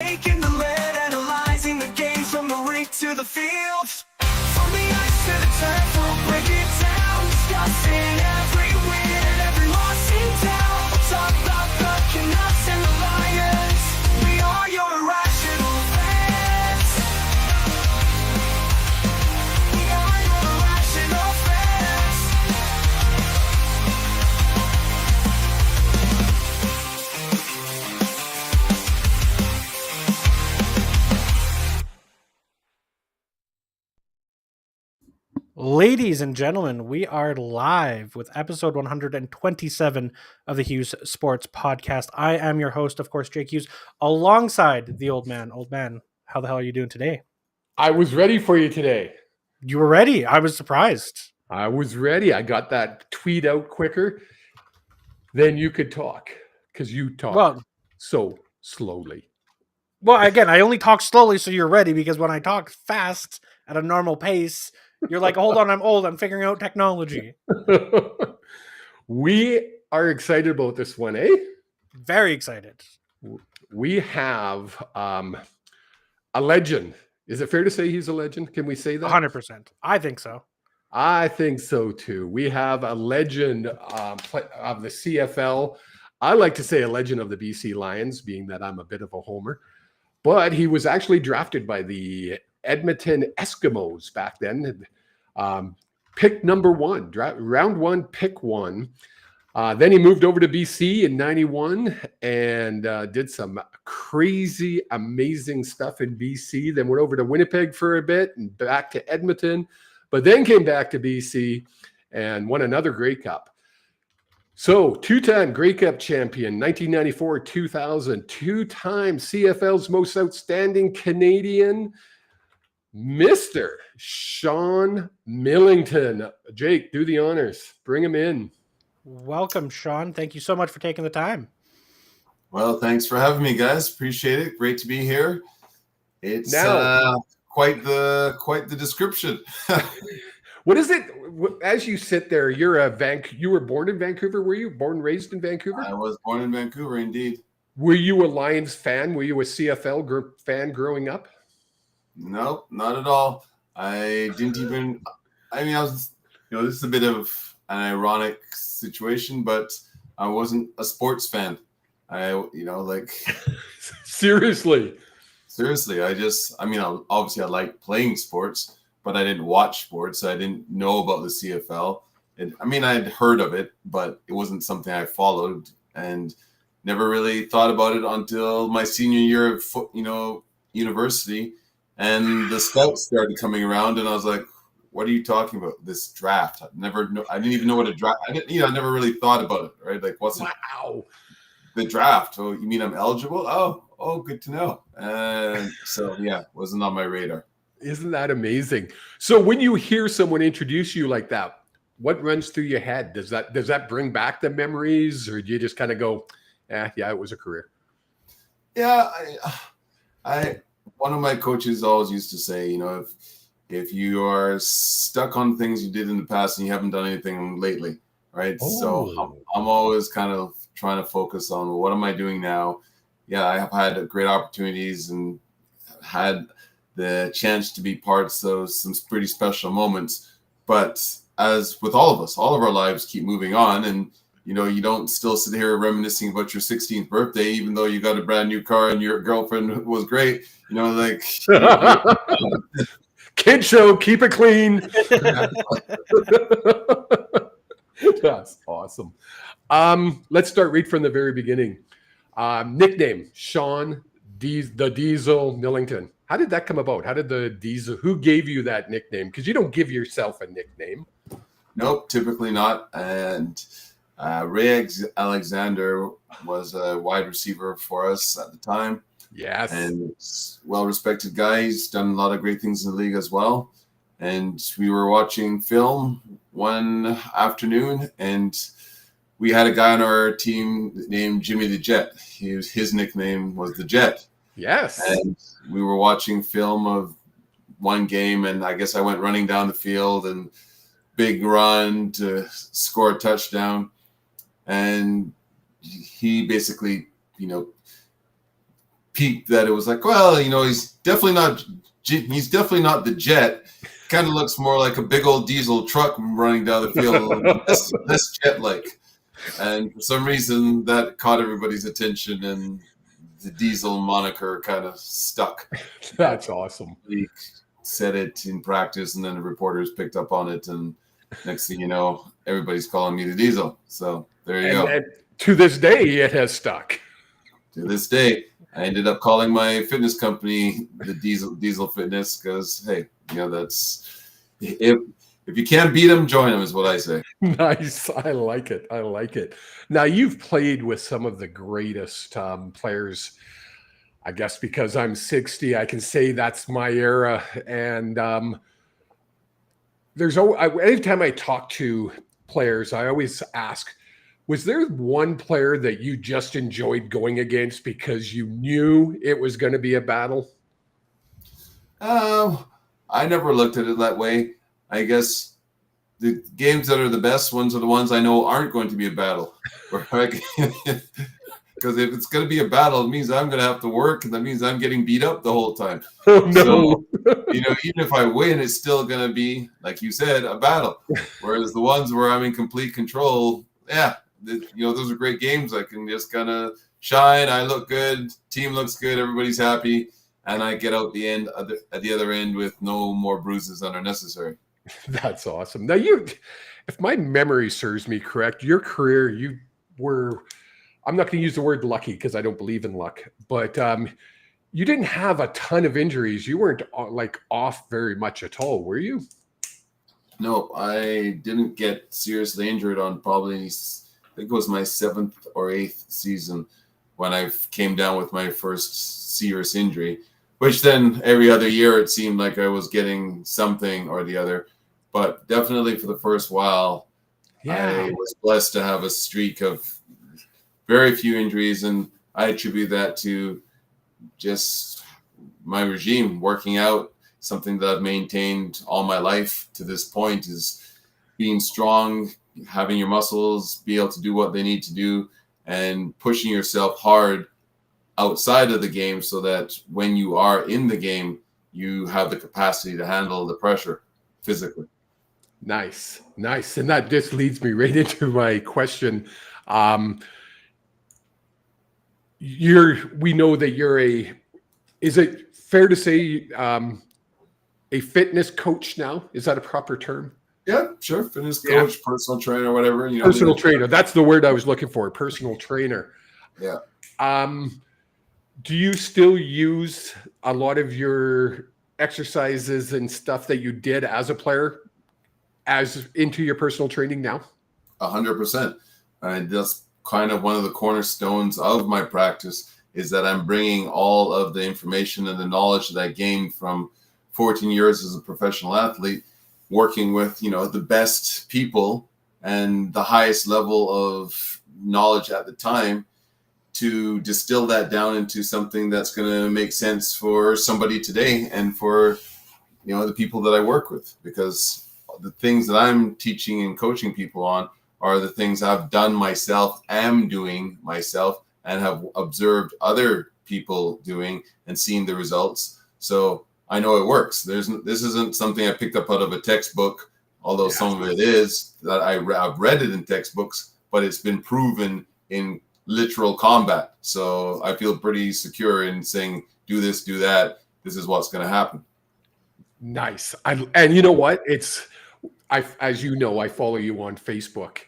Taking the lead, analyzing the game from the rink to the field. From the ice to the turf, we'll break it down. Discussing every win and every loss in town. We'll talk about the Canucks and the Lions. We are your irrational fans. We are your irrational fans. Ladies and gentlemen, we are live with episode 127 of the Hughes Sports Podcast. I am your host, of course, Jake Hughes, alongside the old man. Old man, how the hell are you doing today? I was ready for you today. You were ready. I was surprised. I was ready. I got that tweet out quicker than you could talk because you talk so slowly. Well, again, I only talk slowly so you're ready, because when I talk fast at a normal pace, you're like, hold on, I'm old. I'm figuring out technology. We are excited about this one, eh? Very excited. We have a legend. Is it fair to say he's a legend? Can we say that? 100%. I think so. I think so too. We have a legend of the CFL. I like to say a legend of the BC Lions, being that I'm a bit of a homer. But he was actually drafted by the Edmonton Eskimos back then. Pick number one, round one, pick one. Then he moved over to BC in 91 and did some crazy, amazing stuff in BC. Then went over to Winnipeg for a bit and back to Edmonton, but then came back to BC and won another Grey Cup. So, two-time Grey Cup champion, 1994, 2000, two-time CFL's most outstanding Canadian, Mr. Sean Millington. Jake, do the honors. Bring him in. Welcome, Sean. Thank you so much for taking the time. Well, thanks for having me, guys. Appreciate it. Great to be here. It's quite the description. What is it? As you sit there, you were born in Vancouver, were you? Born and raised in Vancouver? I was born in Vancouver, indeed. Were you a Lions fan? Were you a CFL fan growing up? Nope, not at all. I was, this is a bit of an ironic situation, but I wasn't a sports fan. Seriously, obviously I like playing sports, but I didn't watch sports. I didn't know about the CFL. I'd heard of it, but it wasn't something I followed and never really thought about it until my senior year of, university. And the scouts started coming around, and I was like, "What are you talking about? This draft? I didn't even know what a draft. I never really thought about it. Right? Like, what's the draft? Oh, you mean I'm eligible? Oh, good to know." And so, wasn't on my radar. Isn't that amazing? So, when you hear someone introduce you like that, what runs through your head? Does that bring back the memories, or do you just kind of go, yeah, it was a career? Yeah, one of my coaches always used to say, if you are stuck on things you did in the past and you haven't done anything lately, right? Oh. So I'm always kind of trying to focus on what am I doing now? Yeah, I have had great opportunities and had the chance to be parts of some pretty special moments. But as with all of us, all of our lives keep moving on, and you don't still sit here reminiscing about your 16th birthday, even though you got a brand new car and your girlfriend was great. Kid show, keep it clean. That's awesome. Let's start right from the very beginning. Nickname, Sean the Diesel Millington. How did that come about? How did the Diesel, who gave you that nickname? Because you don't give yourself a nickname. Nope, typically not. And Ray Alexander was a wide receiver for us at the time. Yes. And well-respected guy. He's done a lot of great things in the league as well. And we were watching film one afternoon, and we had a guy on our team named Jimmy the Jet. His nickname was the Jet. Yes. And we were watching film of one game, and I guess I went running down the field and big run to score a touchdown. And he basically, peaked that it was like, well, you know, he's definitely not the Jet. Kind of looks more like a big old diesel truck running down the field, less jet-like. And for some reason, that caught everybody's attention, and the diesel moniker kind of stuck. That's awesome. We said it in practice, and then the reporters picked up on it, and next thing you know, everybody's calling me the Diesel. So there you go. And to this day, it has stuck. To this day, I ended up calling my fitness company the Diesel Fitness because, hey, you know, that's if you can't beat them, join them is what I say. Nice. I like it. I like it. Now, you've played with some of the greatest players. I guess because I'm 60, I can say that's my era. And anytime I talk to players, I always ask, was there one player that you just enjoyed going against because you knew it was going to be a battle? I never looked at it that way. I guess the games that are the best ones are the ones I know aren't going to be a battle. Because if it's going to be a battle, it means I'm going to have to work, and that means I'm getting beat up the whole time. Oh, no. So, you know, even if I win, it's still going to be, like you said, a battle. Whereas the ones where I'm in complete control, you know, those are great games. I can just kind of shine. I look good. Team looks good. Everybody's happy. And I get out at the other end with no more bruises than are necessary. That's awesome. Now, if my memory serves me correct, your career, you were, I'm not going to use the word lucky because I don't believe in luck, but you didn't have a ton of injuries. You weren't like off very much at all, were you? No, I didn't get seriously injured on probably, I think it was my 7th or 8th season when I came down with my first serious injury, which then every other year it seemed like I was getting something or the other. But definitely for the first while, I was blessed to have a streak of very few injuries, and I attribute that to just my regime, working out. Something that I've maintained all my life to this point is being strong, having your muscles be able to do what they need to do, and pushing yourself hard outside of the game so that when you are in the game, you have the capacity to handle the pressure physically. Nice. And that just leads me right into my question. We know that you're is it fair to say a fitness coach now? Is that a proper term? Yeah, sure. Fitness coach, personal trainer, whatever. You know, personal trainer. That's the word I was looking for. Personal trainer. Yeah. Do you still use a lot of your exercises and stuff that you did as a player as into your personal training now? 100%. And that's kind of one of the cornerstones of my practice is that I'm bringing all of the information and the knowledge that I gained from 14 years as a professional athlete, working with, you know, the best people and the highest level of knowledge at the time, to distill that down into something that's going to make sense for somebody today and for, you know, the people that I work with, because the things that I'm teaching and coaching people on are the things I've done myself, am doing myself, and have observed other people doing and seen the results. So I know it works. This isn't something I picked up out of a textbook, although some of it is that I've read it in textbooks, but it's been proven in literal combat. So I feel pretty secure in saying, do this, do that. This is what's going to happen. Nice. And you know what? As you know, I follow you on Facebook,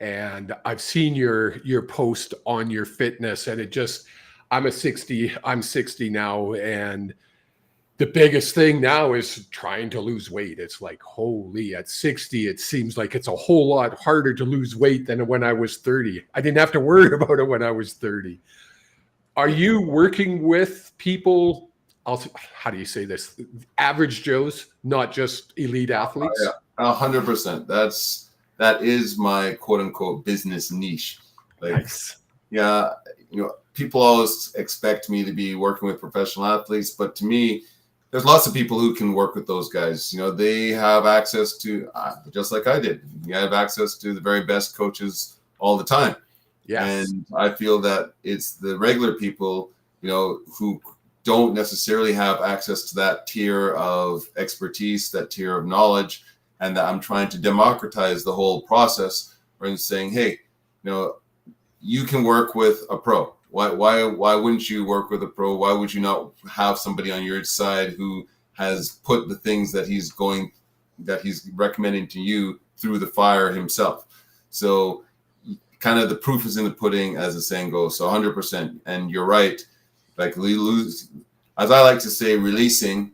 and I've seen your post on your fitness, and I'm 60 now, and the biggest thing now is trying to lose weight. It's like, holy, at 60, it seems like it's a whole lot harder to lose weight than when I was 30. I didn't have to worry about it when I was 30. Are you working with people, how do you say this, average Joes, not just elite athletes? Yeah, 100%. That is my quote unquote business niche. Nice. Yeah, you know, people always expect me to be working with professional athletes, but to me, there's lots of people who can work with those guys. You know, they have access to, just like I did, you have access to the very best coaches all the time. Yes. And I feel that it's the regular people who don't necessarily have access to that tier of expertise, that tier of knowledge, and that I'm trying to democratize the whole process, and saying, hey, you can work with a pro. Why wouldn't you work with a pro? Why would you not have somebody on your side who has put the things that he's recommending to you through the fire himself? So kind of the proof is in the pudding, as the saying goes. So 100%. And you're right. Like we lose, as I like to say, releasing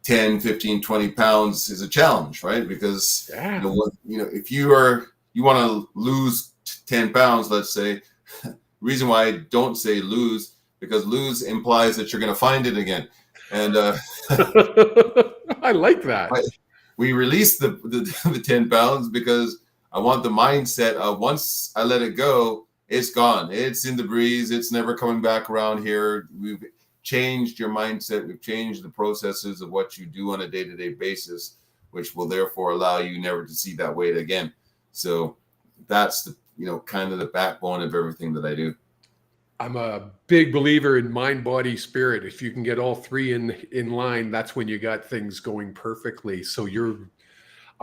10, 15, 20 pounds is a challenge, right? Because if you want to lose 10 pounds, let's say, reason why I don't say lose, because lose implies that you're going to find it again. And I like that. We release the 10 pounds because I want the mindset of once I let it go, it's gone. It's in the breeze. It's never coming back around here. We've changed your mindset. We've changed the processes of what you do on a day-to-day basis, which will therefore allow you never to see that weight again. So that's the kind of the backbone of everything that I do. I'm a big believer in mind, body, spirit. If you can get all three in line, that's when you got things going perfectly. So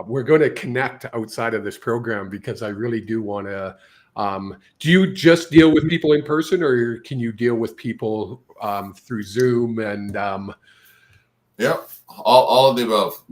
we're going to connect outside of this program, because I really do want to. Do you just deal with people in person, or can you deal with people through Zoom and? Yeah, all of the above.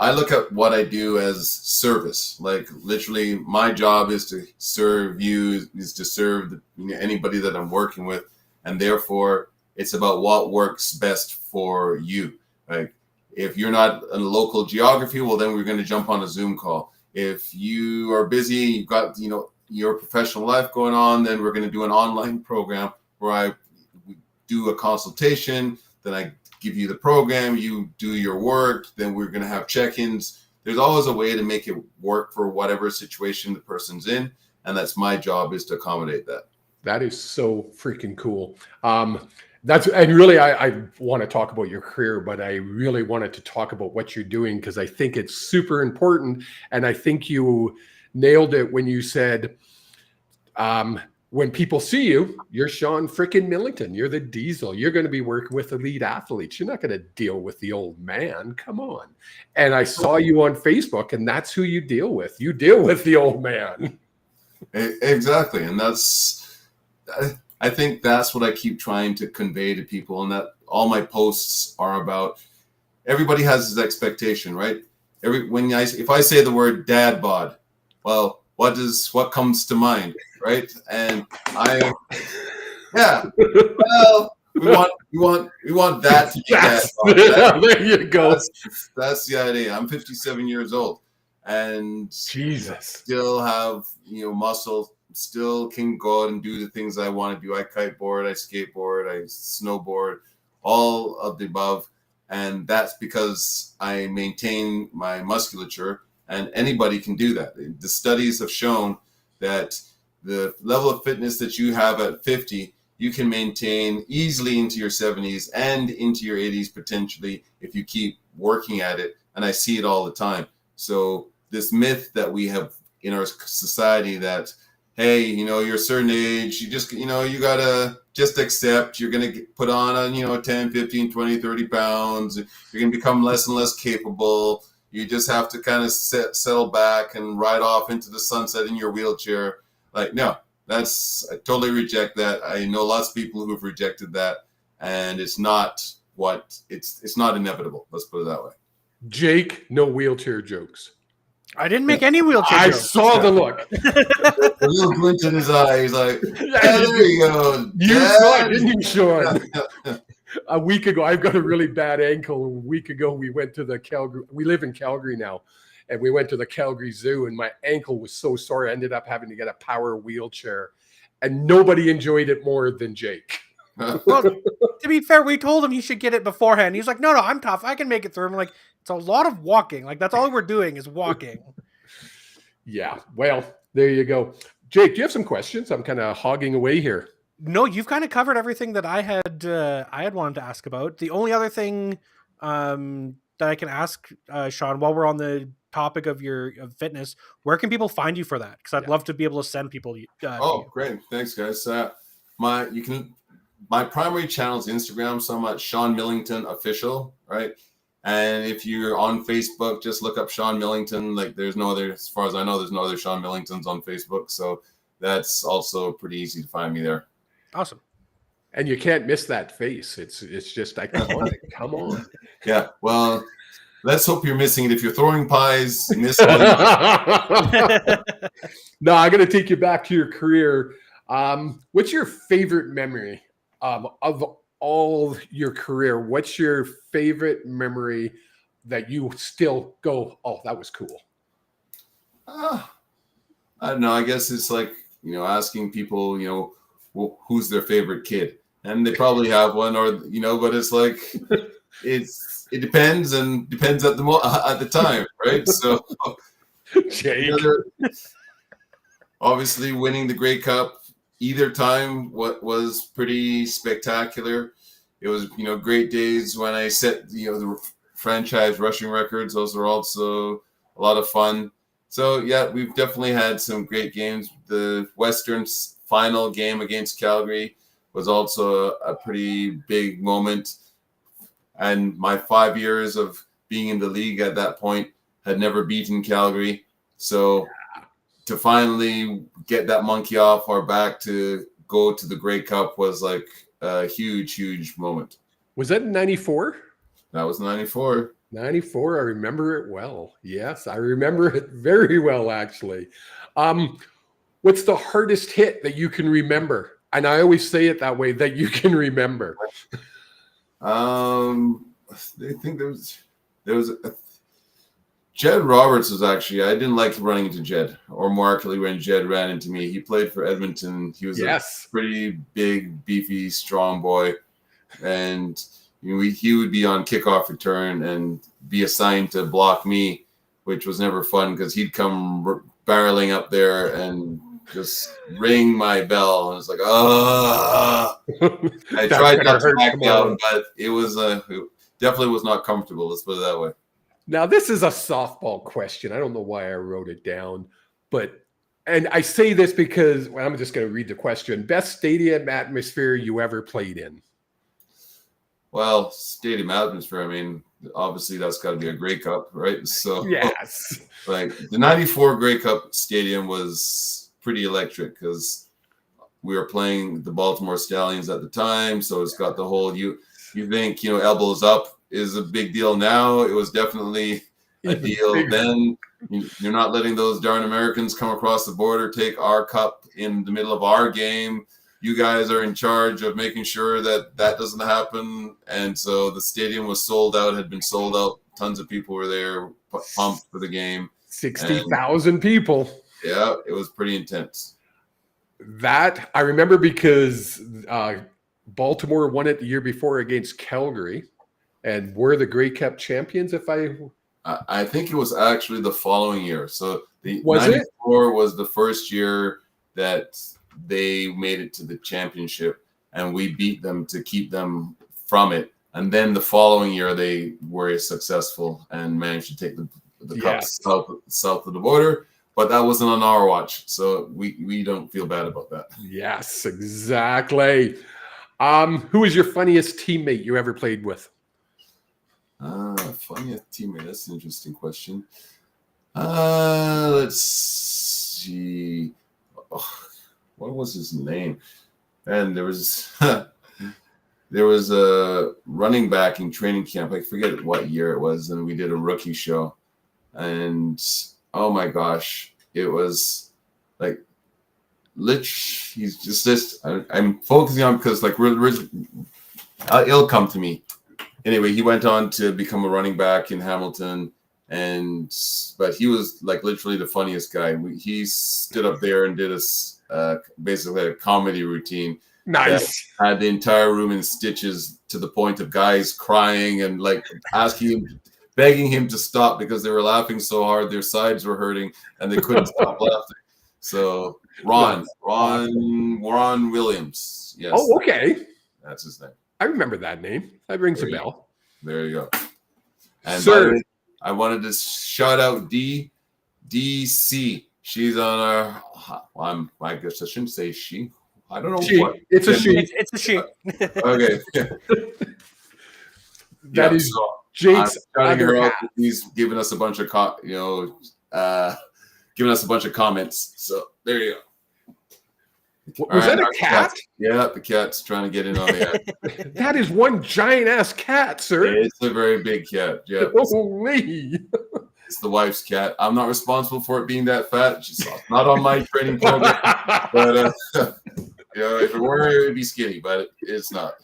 I look at what I do as service. Like literally, my job is to serve you, is to serve anybody that I'm working with, and therefore it's about what works best for you. Like if you're not in local geography, well, then we're going to jump on a Zoom call. If you are busy, you've got your professional life going on, then we're going to do an online program where we do a consultation. Then I give you the program, you do your work, then we're going to have check-ins. There's always a way to make it work for whatever situation the person's in. And that's my job, is to accommodate that. That is so freaking cool. And really, I want to talk about your career, but I really wanted to talk about what you're doing, because I think it's super important. And I think you nailed it when you said, when people see you, you're Sean freaking Millington. You're the diesel. You're going to be working with elite athletes. You're not going to deal with the old man. Come on. And I saw you on Facebook, and that's who you deal with. You deal with the old man. Exactly. And I think that's what I keep trying to convey to people, and that all my posts are about. Everybody has his expectation, right? If I say the word dad bod, well, what comes to mind, right? And well, we want that to be dad bod. There you go. That's the idea. I'm 57 years old, and Jesus, still have muscle. Still can go out and do the things I want to do. I kiteboard, I skateboard, I snowboard, all of the above. And that's because I maintain my musculature, and anybody can do that. The studies have shown that the level of fitness that you have at 50, you can maintain easily into your 70s and into your 80s potentially if you keep working at it. And I see it all the time. So this myth that we have in our society that, hey, you're a certain age, you just, you got to just accept you're going to put on, 10, 15, 20, 30 pounds. You're going to become less and less capable. You just have to kind of settle back and ride off into the sunset in your wheelchair. Like, no, I totally reject that. I know lots of people who have rejected that, and it's not it's not inevitable. Let's put it that way. Jake, no wheelchair jokes. I didn't make any wheelchair jokes. I saw the look. A little glint in his eye. He's like, there you go. You saw it, didn't you, Sean? A week ago, I've got a really bad ankle. A week ago, we went to the Calgary. We live in Calgary now. And we went to the Calgary Zoo, and my ankle was so sore, I ended up having to get a power wheelchair. And nobody enjoyed it more than Jake. Well, to be fair, we told him he should get it beforehand. He was like, no, I'm tough. I can make it through. I'm like, it's a lot of walking. Like, that's all we're doing is walking. Yeah. Well, there you go. Jake, do you have some questions? I'm kind of hogging away here. No, you've kind of covered everything that I had wanted to ask about. The only other thing that I can ask, Sean, while we're on the topic of your fitness, where can people find you for that? Because I'd love to be able to send people. Great. Thanks, guys. my primary channel is Instagram, so I'm at Sean Millington Official, right? And if you're on Facebook, just look up Sean Millington. Like there's no other, as far as I know, there's no other Sean Millingtons on Facebook. So that's also pretty easy to find me there. Awesome. And you can't miss that face. It's just iconic. Come on. Yeah. Well, let's hope you're missing it. If you're throwing pies, miss one. No, I'm going to take you back to your career. What's your favorite memory of all your career? What's your favorite memory that you still go, oh, that was cool? I don't know. I guess it's like, asking people, who's their favorite kid, and they probably have one, or but it's like it depends at the time, right? So Jake. Obviously winning the Grey Cup either time was pretty spectacular. It was great days when I set the franchise rushing records. Those were also a lot of fun. So yeah, we've definitely had some great games. The Western final game against Calgary was also a pretty big moment. And my 5 years of being in the league at that point had never beaten Calgary. So to finally get that monkey off our back to go to the Grey Cup was like a huge, huge moment. Was that in 94? That was 94. 94, I remember it well. Yes, I remember it very well, actually. What's the hardest hit that you can remember? And I always say it that way, that you can remember. I think there was Jed Roberts was actually, I didn't like running into Jed, or more accurately when Jed ran into me. He played for Edmonton. He was a pretty big, beefy, strong boy. And he would be on kickoff return and be assigned to block me, which was never fun because he'd come barreling up there and just ring my bell. And it's like, I tried not to back down, but it definitely was not comfortable. Let's put it that way. Now, this is a softball question. I don't know why I wrote it down, and I say this because I'm just going to read the question. Best stadium atmosphere you ever played in? Well, stadium atmosphere, I mean, obviously that's got to be a Grey Cup, right? So yes, like the 94 Grey Cup stadium was pretty electric because we were playing the Baltimore Stallions at the time. So it's got the whole, you think, elbows up is a big deal now. It was definitely a deal then. You're not letting those darn Americans come across the border, take our cup in the middle of our game. You guys are in charge of making sure that doesn't happen. And so the stadium was sold out, had been sold out. Tons of people were there, pumped for the game. 60,000 people. Yeah, it was pretty intense. That I remember because Baltimore won it the year before against Calgary. And were the Grey Cup champions, I think it was actually the following year. So the was 94 was the first year that they made it to the championship, and we beat them to keep them from it. And then the following year, they were successful and managed to take the cup south of the border. But that wasn't on our watch, so we don't feel bad about that. Yes, exactly. Who is your funniest teammate you ever played with? Funniest teammate. That's an interesting question. Let's see. What was his name? And there was a running back in training camp. I forget what year it was, and we did a rookie show. And oh my gosh, it was like he's just I'm focusing on because like it'll come to me. Anyway, he went on to become a running back in Hamilton, but he was like literally the funniest guy. He stood up there and did basically a comedy routine. Nice. Had the entire room in stitches to the point of guys crying and like begging him to stop because they were laughing so hard their sides were hurting and they couldn't stop laughing. So Ron Williams. Yes. Oh, okay. That's his name. I remember that name. That rings a bell. There you go. And sir, by the way, I wanted to shout out DC. She's on our. I guess I shouldn't say she. I don't know Sheep. what. It's a sheep. It's a sheep. Okay. That is so Jake's I'm shouting her other out. hat. He's giving us a bunch of giving us a bunch of comments. So there you go. Was that a cat? Yeah, the cat's trying to get in on the act. That is one giant ass cat, sir. It's a very big cat. Yeah, Holy. it's the wife's cat. I'm not responsible for it being that fat. She's not on my training program. But if it were, it would be skinny. But it's not.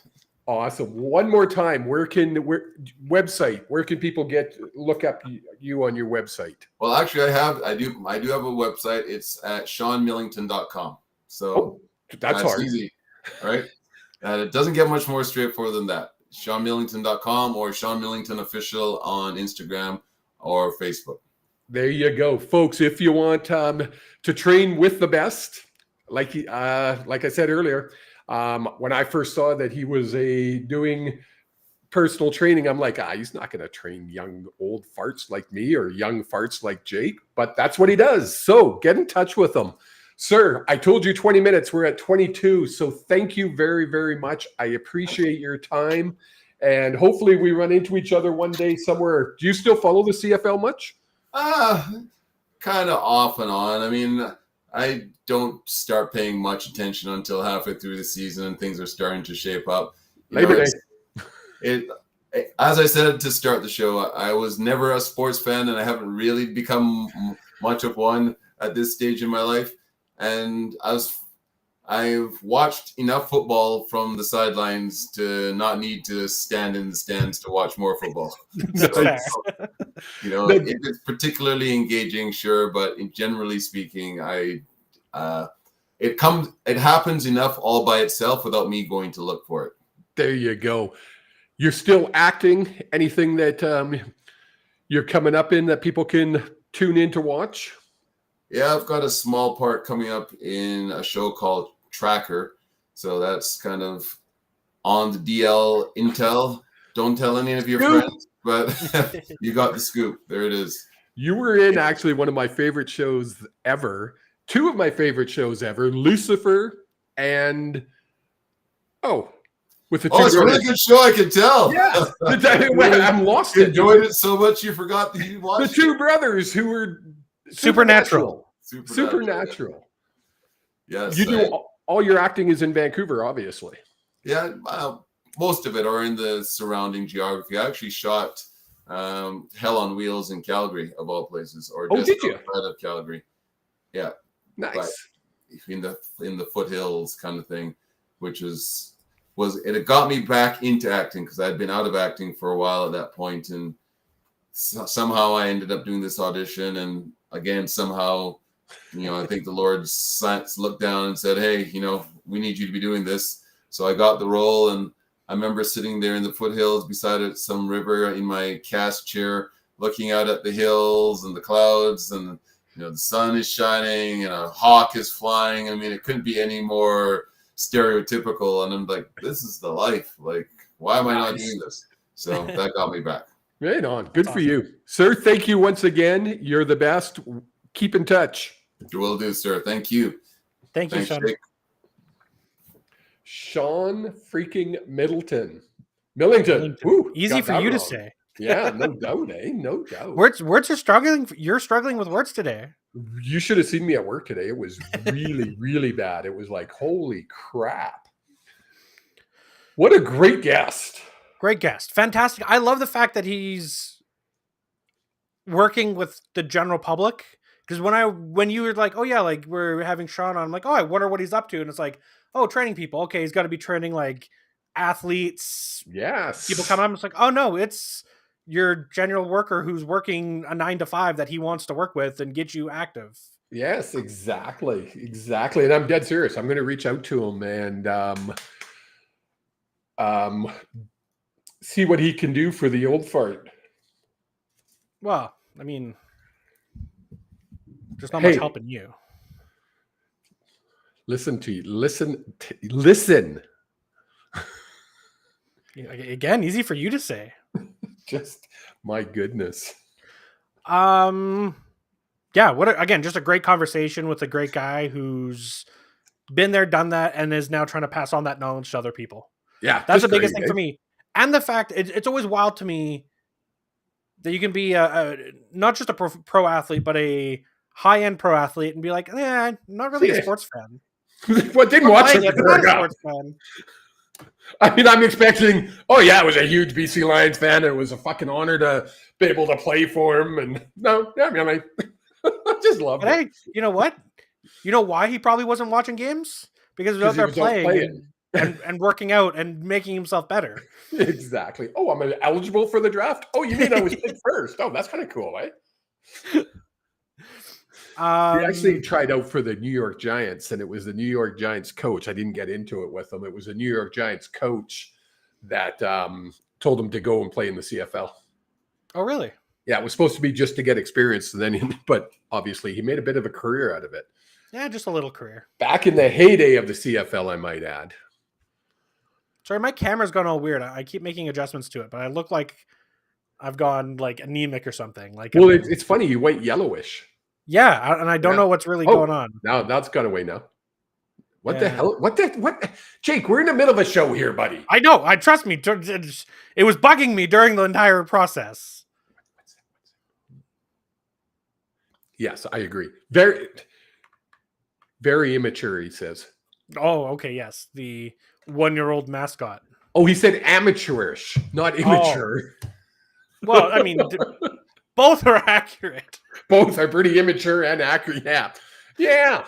Awesome. One more time, where can people look up you on your website? Well, actually, I do have a website. It's at SeanMillington.com. So that's hard. Easy, right? It doesn't get much more straightforward than that. SeanMillington.com or Sean Millington Official on Instagram or Facebook. There you go, folks. If you want to train with the best, like I said earlier, when I first saw that he was doing personal training, I'm like, he's not going to train young old farts like me or young farts like Jake, but that's what he does. So get in touch with him. Sir, I told you 20 minutes. We're at 22. So thank you very, very much. I appreciate your time. And hopefully we run into each other one day somewhere. Do you still follow the CFL much? Kind of off and on. I mean, I don't start paying much attention until halfway through the season and things are starting to shape up. Labor Day. As I said to start the show, I was never a sports fan and I haven't really become much of one at this stage in my life. And I've watched enough football from the sidelines to not need to stand in the stands to watch more football. Fair. If it's particularly engaging, sure, but generally speaking, it happens enough all by itself without me going to look for it. There you go. You're still acting. Anything that you're coming up in that people can tune in to watch? Yeah, I've got a small part coming up in a show called Tracker. So that's kind of on the DL Intel. Don't tell any of your friends, but you got the scoop. There it is. You were in actually one of my favorite shows ever. Two of my favorite shows ever, Lucifer and with the two it's a really good show, I can tell. Yeah. I'm lost. You enjoyed it so much you forgot that you watched the two brothers who were Supernatural. Yes. You do all your acting is in Vancouver, obviously. Yeah, most of it are in the surrounding geography. I actually shot Hell on Wheels in Calgary, of all places, or just outside of Calgary. Yeah, nice. But in the foothills kind of thing, which it got me back into acting because I'd been out of acting for a while at that point, and somehow I ended up doing this audition, and again somehow, I think the Lord looked down and said, "Hey, we need you to be doing this." So I got the role, and I remember sitting there in the foothills beside some river in my cast chair, looking out at the hills and the clouds, and the sun is shining and a hawk is flying. I mean, it couldn't be any more stereotypical. And I'm like, this is the life. Like, why am I not doing this? So that got me back. Right on. Good for you, sir. Thank you once again. You're the best. Keep in touch. You will do, sir. Thank you. Thanks, Sean. Jake. Sean freaking Millington. Ooh, easy for you to say. Yeah, no doubt, no doubt. Words are struggling. You're struggling with words today. You should have seen me at work today. It was really, really bad. It was like, holy crap. What a great guest. Great guest. Fantastic. I love the fact that he's working with the general public. Because when you were like, oh yeah, like we're having Sean on, I'm like, oh, I wonder what he's up to. And it's like, oh, training people. Okay, he's got to be training like athletes. Yes. People come on. It's like, oh no, it's your general worker who's working a 9 to 5 that he wants to work with and get you active. Yes, exactly. And I'm dead serious. I'm going to reach out to him and see what he can do for the old fart. Well, I mean, there's not much helping you. Listen. Again, easy for you to say. Just my goodness. Yeah. Again, just a great conversation with a great guy who's been there, done that, and is now trying to pass on that knowledge to other people. Yeah, That's the just biggest great, thing for me. And the fact it's always wild to me that you can be not just a pro athlete, but a high-end pro athlete and be like, I'm not really a sports fan. What didn't watch it I'm not a growing up. sports fan. I mean, I'm expecting, I was a huge BC Lions fan. It was a fucking honor to be able to play for him. And I just love it. Hey, you know what? You know why he probably wasn't watching games? Because he was out there playing and working out and making himself better. Exactly. Oh, I'm eligible for the draft? Oh, you mean I was picked first? Oh, that's kind of cool, eh? He actually tried out for the New York Giants, and it was the New York Giants coach. I didn't get into it with him. It was a New York Giants coach that told him to go and play in the CFL. Oh, really? Yeah, it was supposed to be just to get experience, but obviously he made a bit of a career out of it. Yeah, just a little career. Back in the heyday of the CFL, I might add. Sorry, my camera's gone all weird. I keep making adjustments to it, but I look like I've gone like anemic or something. Well, it's funny. You went yellowish. Yeah, and I don't know what's really going on. Now that's gone away now. What the hell? What? Jake, we're in the middle of a show here, buddy. I know. Trust me. It was bugging me during the entire process. Yes, I agree. Very, very immature, he says. Oh, okay. Yes. The 1-year-old mascot. Oh, he said amateurish, not immature. Oh. Well, I mean, both are accurate. Both are pretty immature and accurate. Yeah. Yeah.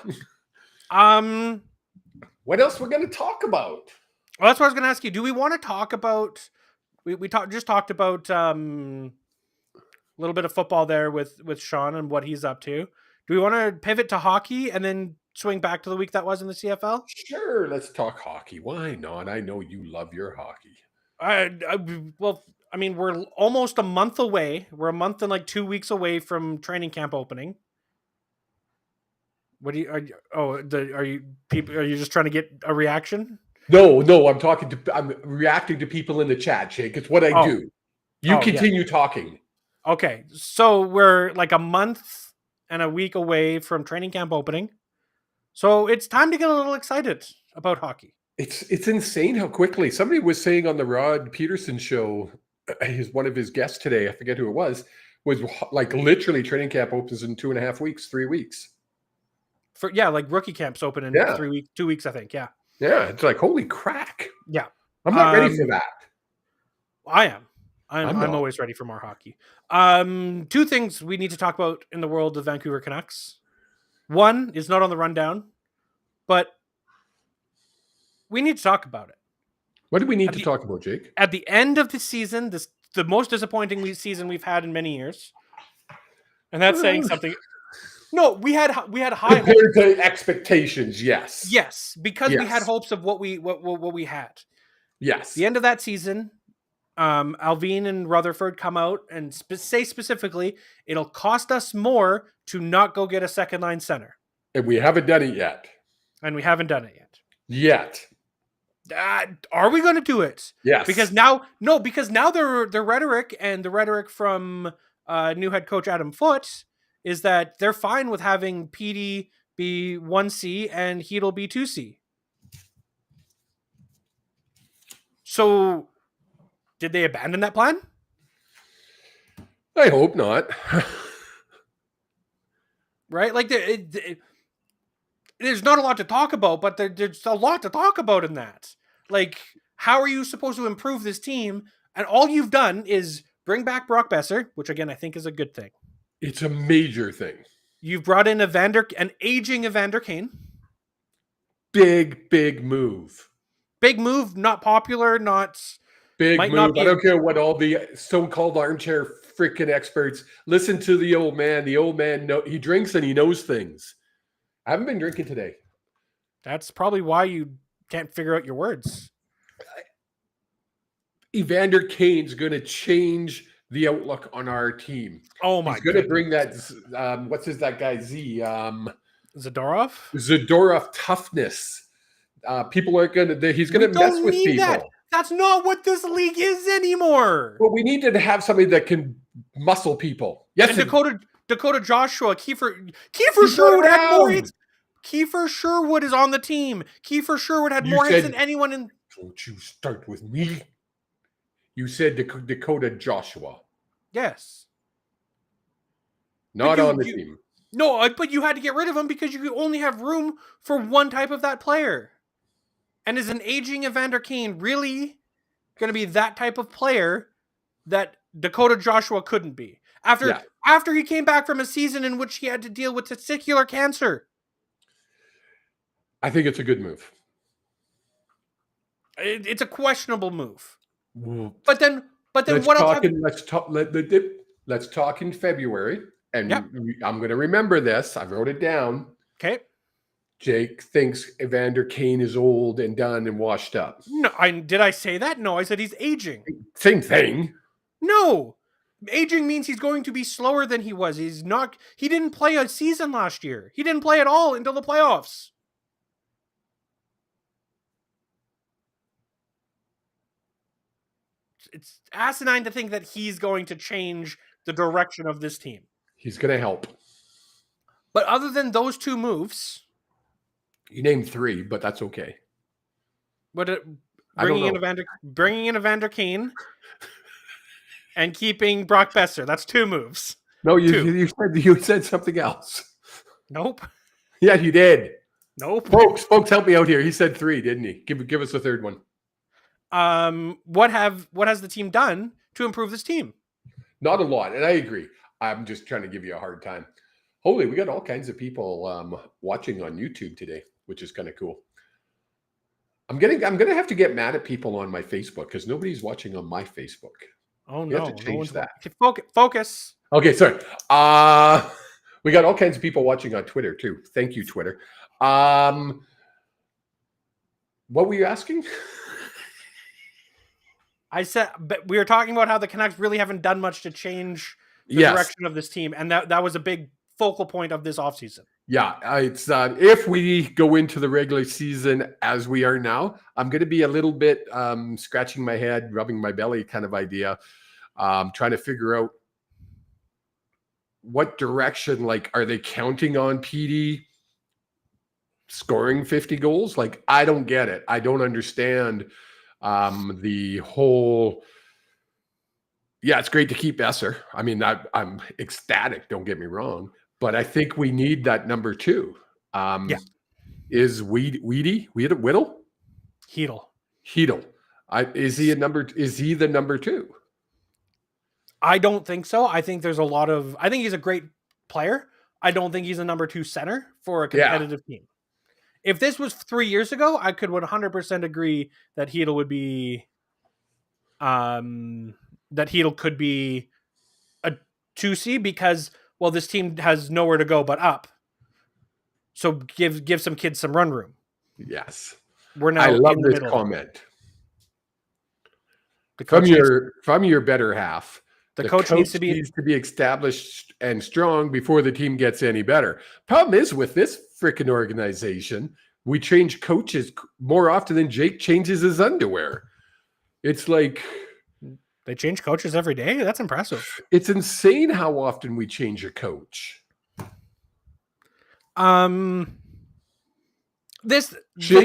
What else we're going to talk about? Well, that's what I was going to ask you. Do we want to talk about? We just talked about a little bit of football there with Sean and what he's up to. Do we want to pivot to hockey and then swing back to the week that was in the CFL? Sure, let's talk hockey. Why not? I know you love your hockey. Well, I mean, we're almost a month away. We're a month and like 2 weeks away from training camp opening. What do you? Are you just trying to get a reaction? No, I'm reacting to people in the chat, Jake. It's what I do. You continue talking. Okay, so we're like a month and a week away from training camp opening. So it's time to get a little excited about hockey. It's insane how quickly. Somebody was saying on the Rod Peterson show, one of his guests today, I forget who it was like literally training camp opens in 2.5 weeks, 3 weeks. Like rookie camps open in 2 weeks, I think. Yeah. Yeah, it's like holy crack. Yeah, I'm not ready for that. I am. I'm always ready for more hockey. 2 things we need to talk about in the world of Vancouver Canucks. One is not on the rundown, but we need to talk about it. What do we need to talk about, Jake? At the end of the season, the most disappointing season we've had in many years, and that's saying something. No, we had high compared to expectations. Yes, because we had hopes of what we had. Yes, the end of that season. Alvin and Rutherford come out and say specifically, it'll cost us more to not go get a second line center. And we haven't done it yet. Yet. Are we going to do it? Yes. Because now their rhetoric and the rhetoric from new head coach Adam Foote is that they're fine with having PD be 1C and Heedle be 2C. So did they abandon that plan? I hope not. Right? Like, there's not a lot to talk about, but there's a lot to talk about in that. Like, how are you supposed to improve this team? And all you've done is bring back Brock Besser, which, again, I think is a good thing. It's a major thing. You've brought in an aging Evander Kane. Big move. Big move, not popular, not... Big move. I don't care what all the so-called armchair freaking experts listen to the old man. The old man, he drinks and he knows things. I haven't been drinking today. That's probably why you can't figure out your words. Evander Kane's going to change the outlook on our team. Oh my! He's going to bring that. That guy Z? Zadorov toughness. People aren't going to. He's going to mess with people. That's not what this league is anymore. Well, we need to have somebody that can muscle people. Yes, and Dakota Joshua, Kiefer Sherwood had more hits. Kiefer Sherwood is on the team. Kiefer Sherwood had You more hits said- than anyone in. Don't you start with me. You said Dakota Joshua. Yes. Not you- on the you- team. No, but you had to get rid of him because you only have room for one type of that player. And is an aging Evander Kane really going to be that type of player that Dakota Joshua couldn't be? After he came back from a season in which he had to deal with testicular cancer. I think it's a good move. It's a questionable move. Well, But then let's what talk else? let's talk in February. And Yep. I'm going to remember this. I wrote it down. Okay. Jake thinks Evander Kane is old and done and washed up. No, did I say that? No, I said he's aging. Same thing. No. Aging means he's going to be slower than he was. He didn't play a season last year. He didn't play at all until the playoffs. It's asinine to think that he's going to change the direction of this team. He's going to help. But other than those two moves, You named 3, but that's okay. bringing in Evander Kane and keeping Brock Besser, that's 2 moves. No, Two. you said something else. Nope. Yeah, you did. Nope. Folks, help me out here. He said 3, didn't he? Give us a third one. What has the team done to improve this team? Not a lot, and I agree. I'm just trying to give you a hard time. Holy, we got all kinds of people watching on YouTube today, which is kind of cool. I'm gonna have to get mad at people on my Facebook because nobody's watching on my Facebook. Oh You no! have to change that. Focus. Okay, sorry. We got all kinds of people watching on Twitter too. Thank you, Twitter. What were you asking? I said, but we were talking about how the Canucks really haven't done much to change the Yes. direction of this team, and that was a big focal point of this offseason. Yeah, it's if we go into the regular season as we are now, I'm going to be a little bit scratching my head, rubbing my belly kind of idea, trying to figure out what direction. Like, are they counting on PD scoring 50 goals? Like, I don't get it. I don't understand the whole. Yeah, it's great to keep Besser. I mean, I'm ecstatic. Don't get me wrong. But I think we need that number 2. Is Whittle? Hedel. Is he the number 2? I don't think so. I think I think he's a great player. I don't think he's a number 2 center for a competitive team. If this was 3 years ago, I could 100% agree that Hedel would be, that Hedel could be a 2C because, well, this team has nowhere to go but up. So give some kids some run room. Yes. We're now I love in the this middle. comment. The coach From your better half. The coach needs to be established and strong before the team gets any better. Problem is with this freaking organization, we change coaches more often than Jake changes his underwear. It's like they change coaches every day. That's impressive. It's insane how often we change a coach. Shane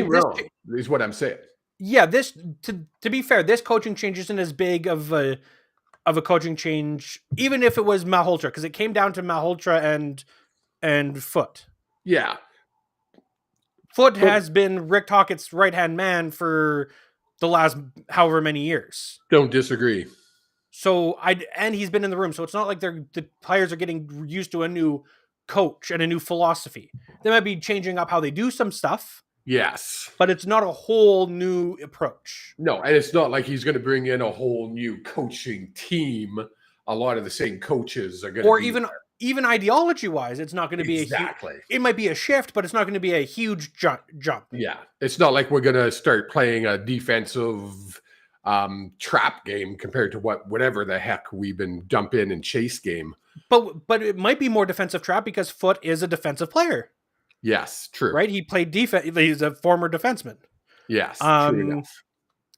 wrong is what I'm saying. Yeah, to be fair, this coaching change isn't as big of a coaching change, even if it was Malhotra, because it came down to Malhotra and Foote. Yeah. Foote has been Rick Tockett's right-hand man for the last however many years. Don't disagree. So and he's been in the room, so it's not like the players are getting used to a new coach and a new philosophy. They might be changing up how they do some stuff. Yes. But it's not a whole new approach. No, and it's not like he's going to bring in a whole new coaching team. A lot of the same coaches are going to or even ideology-wise, it's not going to be exactly. It might be a shift, but it's not going to be a huge jump. Yeah. It's not like we're going to start playing a defensive trap game compared to whatever the heck we've been dump in and chase game. But it might be more defensive trap because Foote is a defensive player. Yes, true. Right? He played defense. He's a former defenseman. Yes, true enough.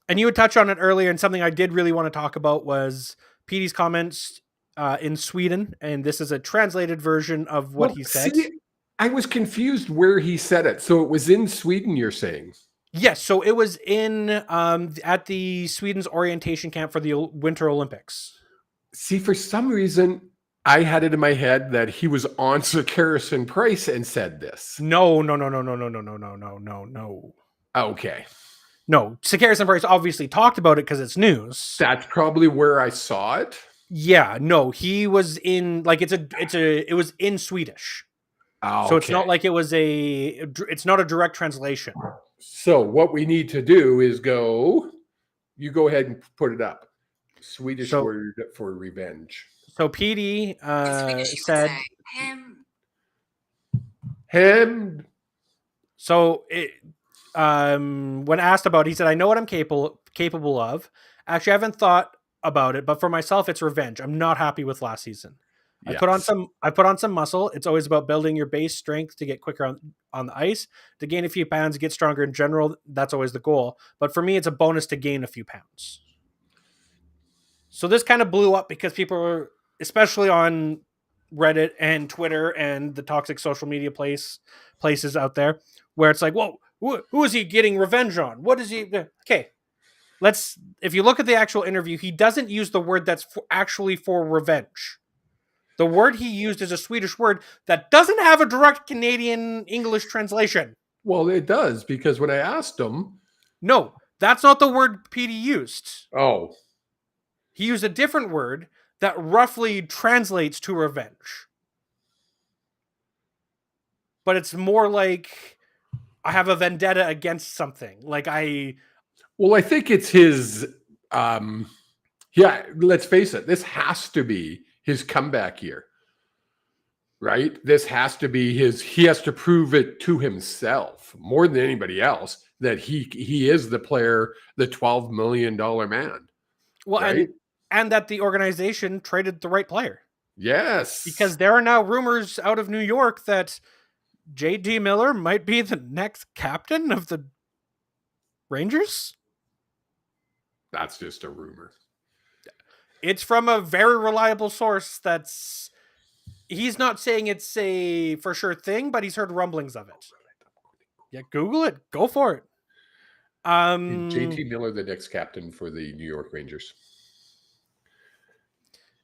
And you would touch on it earlier, and something I did really want to talk about was Petey's comments in Sweden, and this is a translated version of what he said. I was confused where he said it. So it was in Sweden, you're saying? Yes, so it was in at the Sweden's orientation camp for the Winter Olympics. See, for some reason, I had it in my head that he was on Sir Carson Price and said this. No. Okay. No, Sakaris Price obviously talked about it because it's news. That's probably where I saw it. Yeah, no, he was in like it was in Swedish. Oh, So it's not like it's not a direct translation. So what we need to do is you go ahead and put it up. Swedish word for revenge. So PD said him. So when asked about it, he said, "I know what I'm capable of. Actually, I haven't thought about it, but for myself, it's revenge. I'm not happy with last season. Yes. I put on some muscle. It's always about building your base strength to get quicker on the ice, to gain a few pounds, get stronger in general. That's always the goal. But for me, it's a bonus to gain a few pounds." So this kind of blew up because people were, especially on Reddit and Twitter and the toxic social media places out there, where it's like, whoa, who is he getting revenge on? What is he? Okay, if you look at the actual interview, he doesn't use the word that's actually for revenge. The word he used is a Swedish word that doesn't have a direct Canadian English translation. Well, it does, because when I asked him... No, that's not the word PD used. Oh. He used a different word that roughly translates to revenge. But it's more like I have a vendetta against something. Well, I think it's his... let's face it. This has to be his comeback year, right? This has to be he has to prove it to himself more than anybody else that he is the player, the $12 million man. Well, right? and that the organization traded the right player. Yes. Because there are now rumors out of New York that JT Miller might be the next captain of the Rangers. That's just a rumor. It's from a very reliable source he's not saying it's a for sure thing, but he's heard rumblings of it. Yeah, Google it. Go for it. JT Miller, the next captain for the New York Rangers.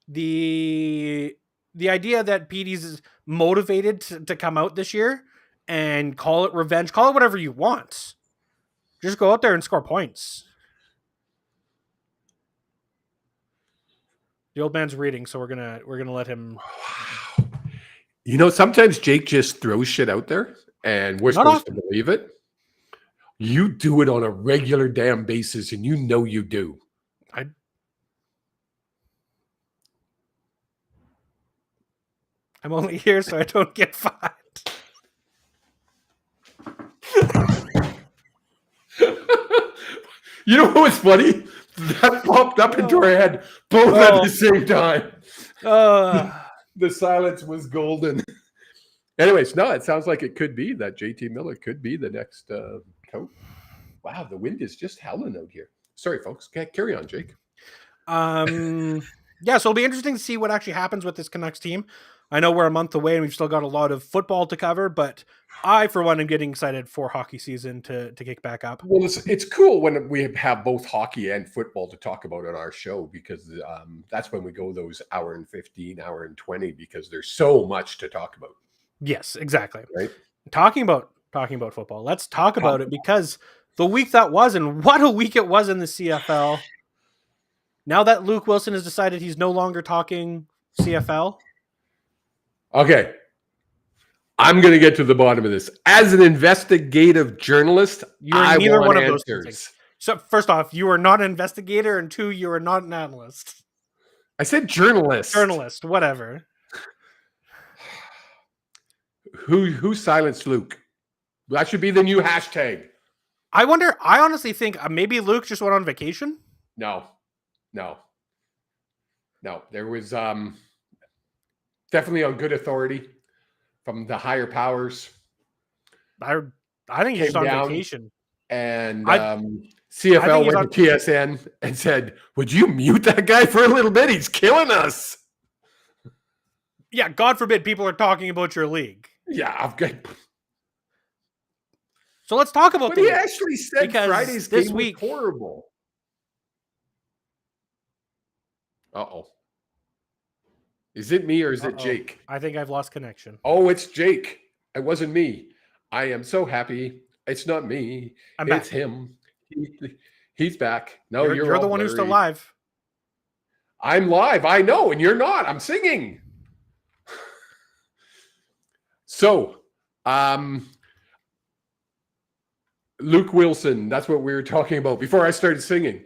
The idea that PD's motivated to come out this year and call it revenge, call it whatever you want. Just go out there and score points. The old man's reading, so we're gonna let him. Wow. You know, sometimes Jake just throws shit out there, and we're supposed to believe it. You do it on a regular damn basis, and you know you do. I'm only here so I don't get fined. You know what was funny? That popped up into our head both at the same time. The silence was golden. Anyways, no, it sounds like it could be that JT Miller could be the next coach. Wow, the wind is just howling out here. Sorry, folks. Carry on, Jake. Yeah, so it'll be interesting to see what actually happens with this Canucks team. I know we're a month away and we've still got a lot of football to cover, but I, for one, am getting excited for hockey season to kick back up. Well, it's cool when we have both hockey and football to talk about on our show, because that's when we go those hour and 15, hour and 20, because there's so much to talk about. Yes, exactly. Right. Talking about football. Let's talk about it, because the week that was, and what a week it was in the CFL. Now that Luke Wilson has decided he's no longer talking CFL. Okay. I'm going to get to the bottom of this. As an investigative journalist, I neither want one answers. of those things. So first off, you are not an investigator, and two, you are not an analyst. I said journalist. Journalist, whatever. Who silenced Luke? That should be the new hashtag. I wonder. I honestly think maybe Luke just went on vacation. No. There was definitely on good authority from the higher powers. I think he's on vacation. And CFL went to TSN and said, "Would you mute that guy for a little bit? He's killing us." Yeah, God forbid people are talking about your league. Yeah, I've got. So let's talk about But the he league. actually said Because Friday's this game week- was horrible. Uh-oh. Is it me or is it Uh-oh. Jake? I think I've lost connection. Oh, it's Jake. It wasn't me. I am so happy. It's not me. I'm back. It's him. He's back. No, You're all the one who's still blurry. live. I'm live. I know, and you're not. I'm singing. So, Luke Wilson, that's what we were talking about before I started singing.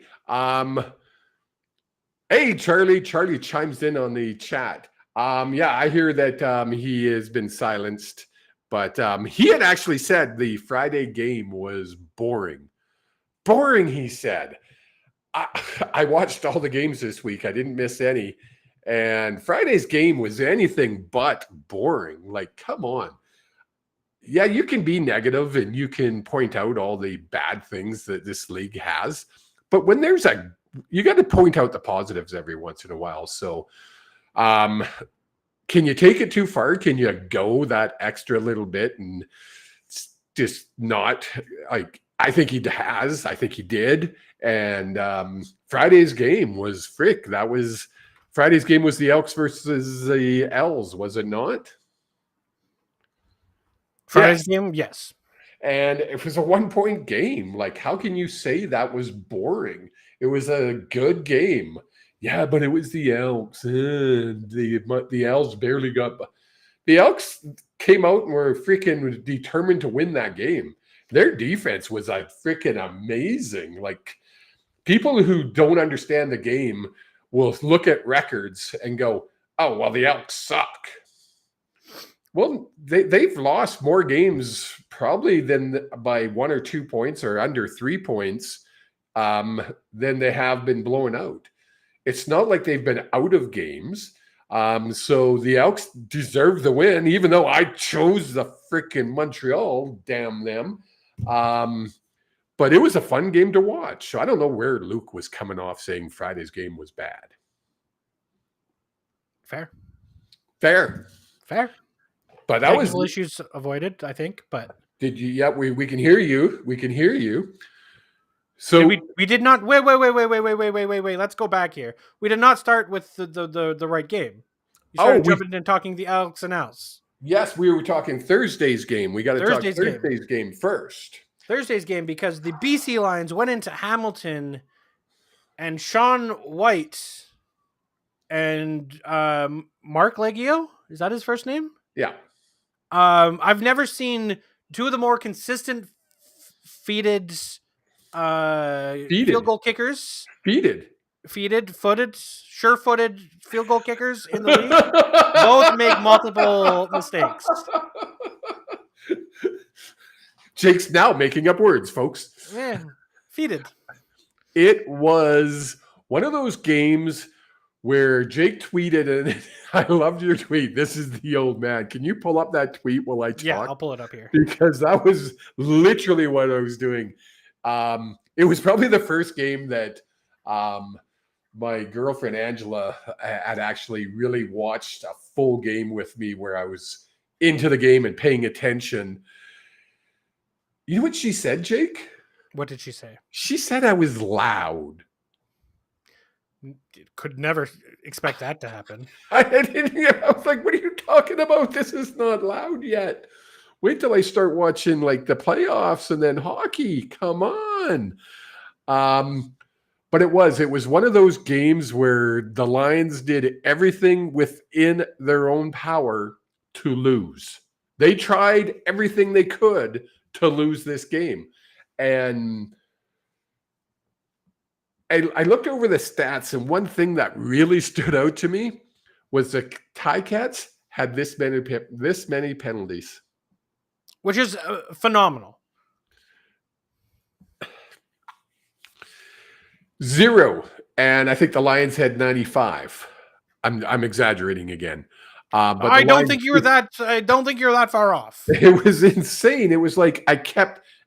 Hey, Charlie. Charlie chimes in on the chat. Yeah, I hear that he has been silenced, but he had actually said the Friday game was boring. Boring, he said. I watched all the games this week. I didn't miss any. And Friday's game was anything but boring. Like, come on. Yeah, you can be negative and you can point out all the bad things that this league has. But when there's you got to point out the positives every once in a while. So, can you take it too far? Can you go that extra little bit and just not like, I think he has. I think he did. And Friday's game was Friday's game was the Elks versus the L's, was it not? Friday's game, yes. And it was a 1-point game. Like, how can you say that was boring? It was a good game. Yeah, but it was the Elks. The Elks barely got. The Elks came out and were freaking determined to win that game. Their defense was like freaking amazing. Like, people who don't understand the game will look at records and go, "Oh, well, the Elks suck." Well, they've lost more games probably than by 1 or 2 points or under 3 points than they have been blown out. It's not like they've been out of games. So the Elks deserve the win, even though I chose the freaking Montreal, damn them. But it was a fun game to watch. So I don't know where Luke was coming off saying Friday's game was bad. Fair. But that Technical was issues avoided, I think. But did you? Yeah, we can hear you. We can hear you. So we did not. Wait. Let's go back here. We did not start with the right game. You started jumping in and talking the Elks and Owls. Yes, we were talking Thursday's game. We got to talk Thursday's game first. Thursday's game, because the BC Lions went into Hamilton, and Sean White and Mark Leggio, is that his first name? Yeah. I've never seen two of the more consistent footed field goal kickers. Footed, sure-footed field goal kickers in the league. Both make multiple mistakes. Jake's now making up words, folks. Yeah, feeded. It was one of those games where Jake tweeted, and I loved your tweet. This is the old man. Can you pull up that tweet while I talk? Yeah, I'll pull it up here. Because that was literally what I was doing. It was probably the first game that my girlfriend Angela had actually really watched a full game with me, where I was into the game and paying attention. You know what she said, Jake? What did she say? She said I was loud. Could never expect that to happen. I was like, what are you talking about? This is not loud yet. Wait till I start watching like the playoffs and then hockey. Come on. But it was one of those games where the Lions did everything within their own power to lose. They tried everything they could to lose this game. And I looked over the stats, and one thing that really stood out to me was the Ticats had this many penalties. Which is phenomenal. 0. And I think the Lions had 95. I'm exaggerating again. But I don't think you're that far off. It was insane. It was like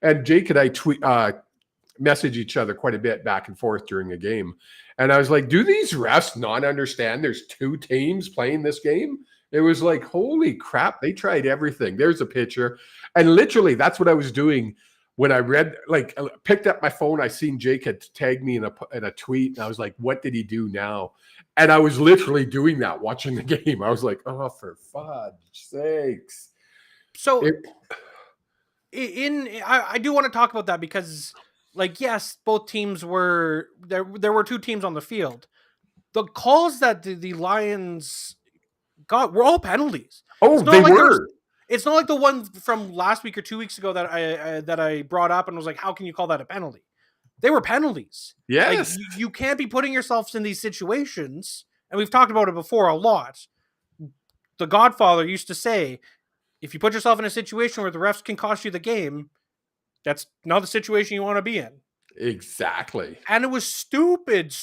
and Jake and I message each other quite a bit back and forth during a game. And I was like, do these refs not understand there's two teams playing this game? It was like, holy crap, they tried everything. There's a picture. And literally, that's what I was doing when I read, like, picked up my phone. I seen Jake had tagged me in a tweet, and I was like, what did he do now? And I was literally doing that, watching the game. I was like, oh, for fudge sakes. So I do want to talk about that because, like, yes, both teams were there. There were two teams on the field. The calls that the Lions got were all penalties. Oh, they were. It's not like the one from last week or 2 weeks ago that I brought up and was like, how can you call that a penalty? They were penalties. Yes. Like, you can't be putting yourselves in these situations. And we've talked about it before a lot. The Godfather used to say, if you put yourself in a situation where the refs can cost you the game, that's not the situation you want to be in. Exactly. And it was stupid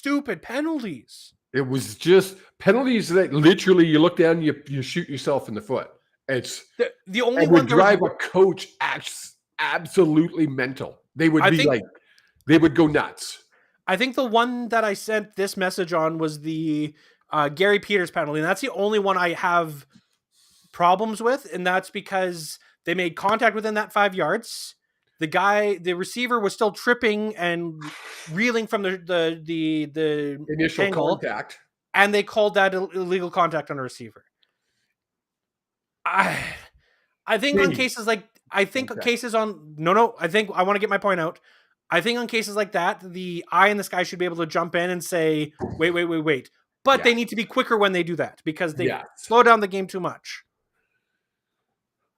penalties. It was just penalties that literally you look down, you shoot yourself in the foot. It's the only one would drive a coach absolutely mental. They would they would go nuts. I think the one that I sent this message on was the Gary Peters penalty, and that's the only one I have problems with, and that's because they made contact within that 5 yards. The receiver was still tripping and reeling from the initial angle, contact, and they called that illegal contact on a receiver. I think on cases like I think I want to get my point out. I think on cases like that, the eye in the sky should be able to jump in and say, wait. But they need to be quicker when they do that because they slow down the game too much.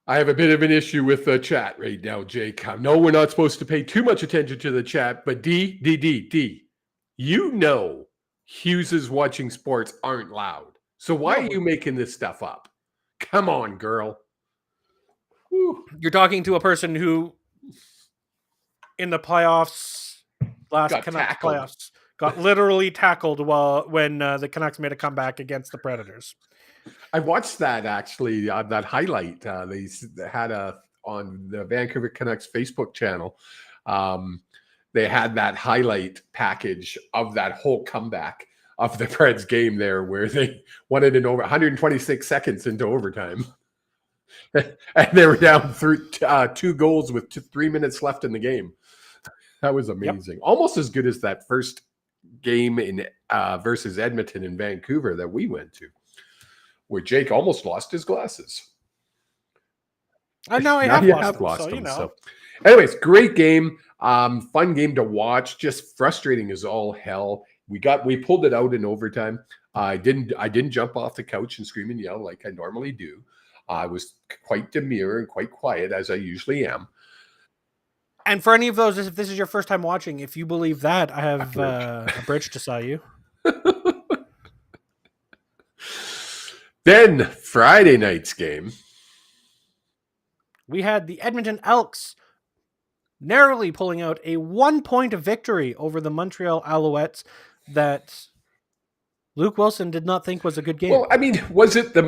I have a bit of an issue with the chat right now, Jake. I know we're not supposed to pay too much attention to the chat, but D, you know Hughes' watching sports aren't loud. So why are you making this stuff up? Come on, girl. Whew. You're talking to a person who, in the playoffs, playoffs, got literally tackled when the Canucks made a comeback against the Predators. I watched that actually, that highlight. They had on the Vancouver Canucks Facebook channel. They had that highlight package of that whole comeback of the Preds game there, where they won it in over 126 seconds into overtime, and they were down 2 goals with 3 minutes left in the game. That was amazing. Yep. Almost as good as that first game in versus Edmonton in Vancouver that we went to, where Jake almost lost his glasses. I know I have lost them. So, anyways, great game. Fun game to watch. Just frustrating as all hell. We pulled it out in overtime. I didn't jump off the couch and scream and yell like I normally do. I was quite demure and quite quiet, as I usually am. And for any of those, if this is your first time watching, if you believe that, I have a bridge to sell you. Then Friday night's game, we had the Edmonton Elks narrowly pulling out a 1-point victory over the Montreal Alouettes that Luke Wilson did not think was a good game. Well, I mean, was it a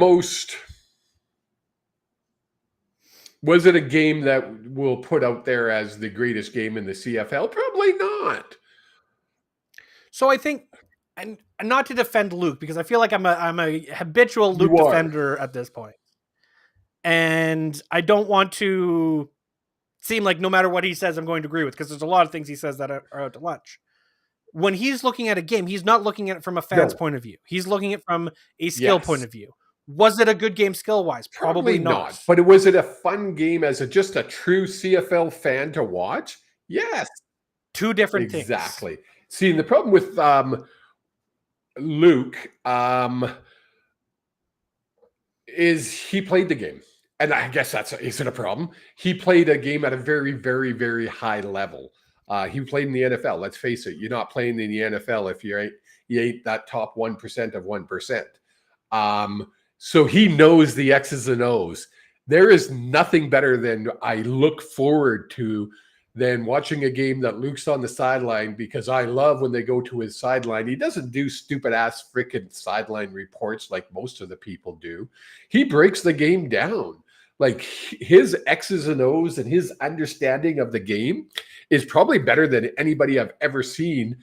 game that we'll put out there as the greatest game in the CFL? Probably not. So I think, and not to defend Luke, because I feel like I'm a habitual Luke defender at this point. And I don't want to seem like no matter what he says, I'm going to agree with, because there's a lot of things he says that are out to lunch. When he's looking at a game, he's not looking at it from a fan's point of view. He's looking at it from a skill point of view. Was it a good game skill-wise? Probably not. But was it a fun game as just a true CFL fan to watch? Yes. Two different things. Exactly. See, the problem with Luke is he played the game. And I guess is it a problem? He played a game at a very, very, very high level. He played in the NFL. Let's face it. You're not playing in the NFL if you ain't that top 1% of 1%. So he knows the X's and O's. There is nothing better than I look forward to than watching a game that Luke's on the sideline, because I love when they go to his sideline. He doesn't do stupid ass freaking sideline reports like most of the people do. He breaks the game down. Like, his X's and O's and his understanding of the game is probably better than anybody I've ever seen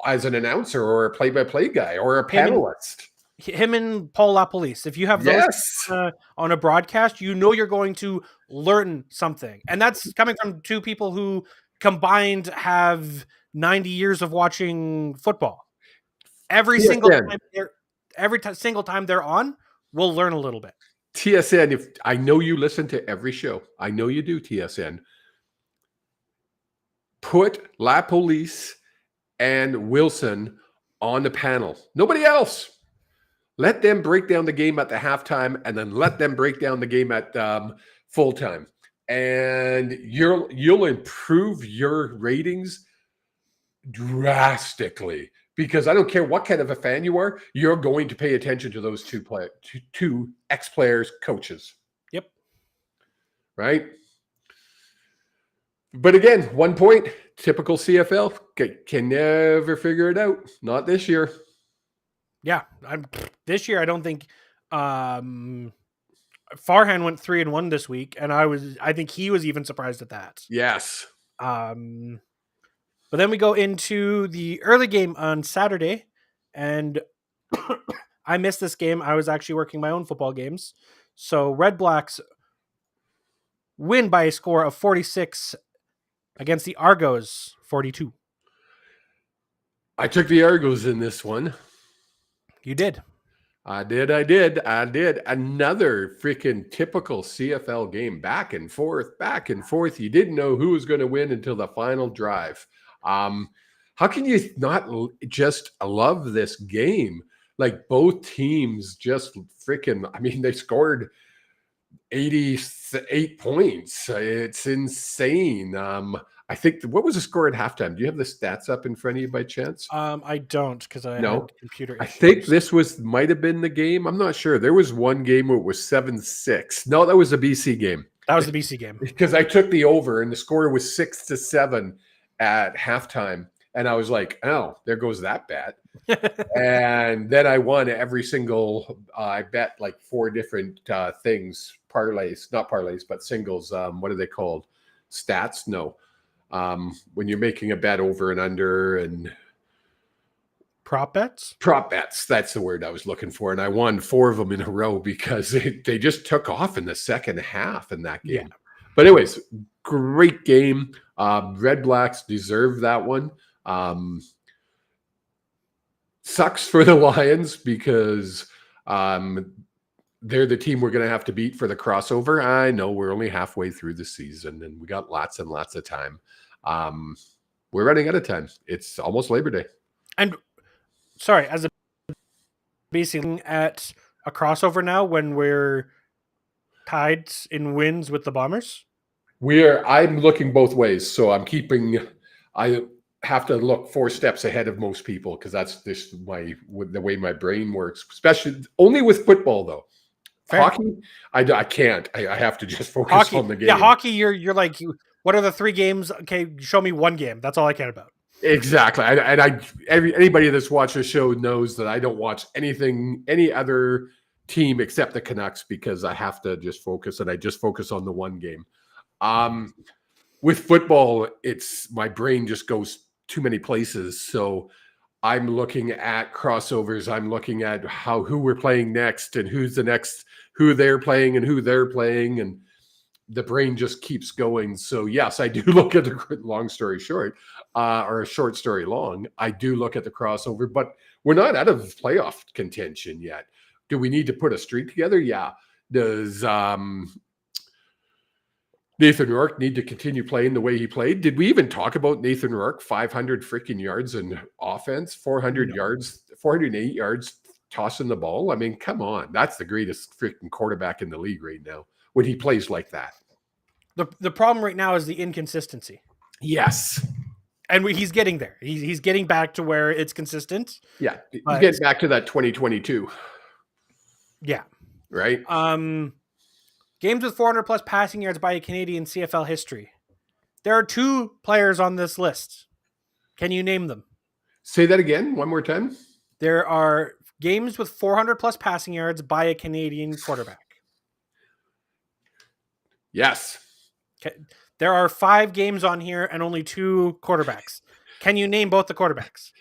as an announcer or a play-by-play guy or a panelist. him and Paul LaPolice. If you have those Yes. on a broadcast, you know you're going to learn something. And that's coming from two people who combined have 90 years of watching football. Every single time they're on, we'll learn a little bit. TSN, if I know you listen to every show, I know you do, TSN. Put LaPolice and Wilson on the panel. Nobody else. Let them break down the game at the halftime, and then let them break down the game at full time. And you'll improve your ratings drastically, because I don't care what kind of a fan you are, you're going to pay attention to those two ex-players, coaches. Yep. Right? But again, 1 point, typical CFL, can never figure it out. Not this year. Yeah. This year, I don't think Farhan went 3-1 this week, and I think he was even surprised at that. Yes. But then we go into the early game on Saturday, and I missed this game. I was actually working my own football games. So Red Blacks win by a score of 46 against the Argos 42. I took the Argos in this one. You did. I did. Another freaking typical CFL game. Back and forth. You didn't know who was going to win until the final drive. How can you not just love this game? Like, both teams just freaking, I mean, they scored 88 points. It's insane. I think, what was the score at halftime? Do you have the stats up in front of you by chance? I don't, because I had computer issues. I think this might have been the game. I'm not sure. There was one game where it was 7-6. No, that was the BC game. That was the BC game. Because I took the over, and the score was 6-7 at halftime. And I was like, oh, there goes that bet. And then I won every single, I bet like 4 different things, parlays, not parlays, but singles. What are they called? Stats? No. When you're making a bet over and under, and prop bets? Prop bets. That's the word I was looking for. And I won 4 of them in a row because they just took off in the second half in that game. Yeah. But anyways, great game. Red Blacks deserve that one. Sucks for the Lions because they're the team we're going to have to beat for the crossover. I know we're only halfway through the season and we got lots and lots of time. We're running out of time. It's almost Labor Day. And sorry, as a basically at a crossover now when we're tied in wins with the Bombers? I'm looking both ways. So I have to look 4 steps ahead of most people because that's just the way my brain works, especially only with football though. Fair. Hockey, I can't. I have to just focus on the game. Yeah, hockey, you're like, what are the 3 games? Okay, show me 1 game. That's all I care about. Exactly. Anybody that's watched the show knows that I don't watch any other team except the Canucks because I have to just focus, and I just focus on the 1 game. With football, my brain just goes too many places. So I'm looking at crossovers. I'm looking at who we're playing next and who's the next, who they're playing and who they're playing. And the brain just keeps going. So yes, I do look at the long story short, or a short story long. I do look at the crossover, but we're not out of playoff contention yet. Do we need to put a streak together? Yeah. Does Nathan Rourke need to continue playing the way he played? Did we even talk about Nathan Rourke? 500 freaking yards in offense, 400 yards, 408 yards tossing the ball. I mean, come on. That's the greatest freaking quarterback in the league right now when he plays like that. The problem right now is the inconsistency. Yes. And he's getting there. He's getting back to where it's consistent. Yeah. He's getting back to that 2022. Yeah. Right? Games with 400 plus passing yards by a Canadian CFL history. There are 2 players on this list. Can you name them? Say that again, one more time. There are games with 400 plus passing yards by a Canadian quarterback. Yes. Okay. There are 5 games on here and only 2 quarterbacks. Can you name both the quarterbacks?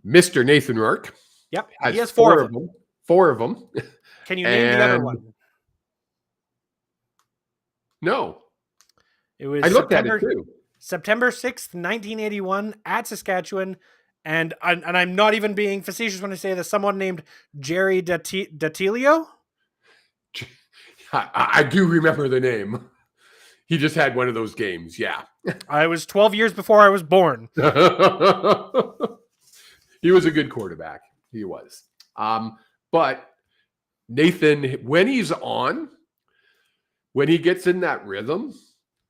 Mr. Nathan Rourke. Yep. He has 4 of them. 4 of them. Can you name the other And- one? No, It was I looked at it too. September 6th, 1981 at Saskatchewan. And I'm not even being facetious when I say that someone named Jerry Datilio. I do remember the name. He just had one of those games. Yeah. I was 12 years before I was born. He was a good quarterback. He was. But Nathan, when he's on, when he gets in that rhythm,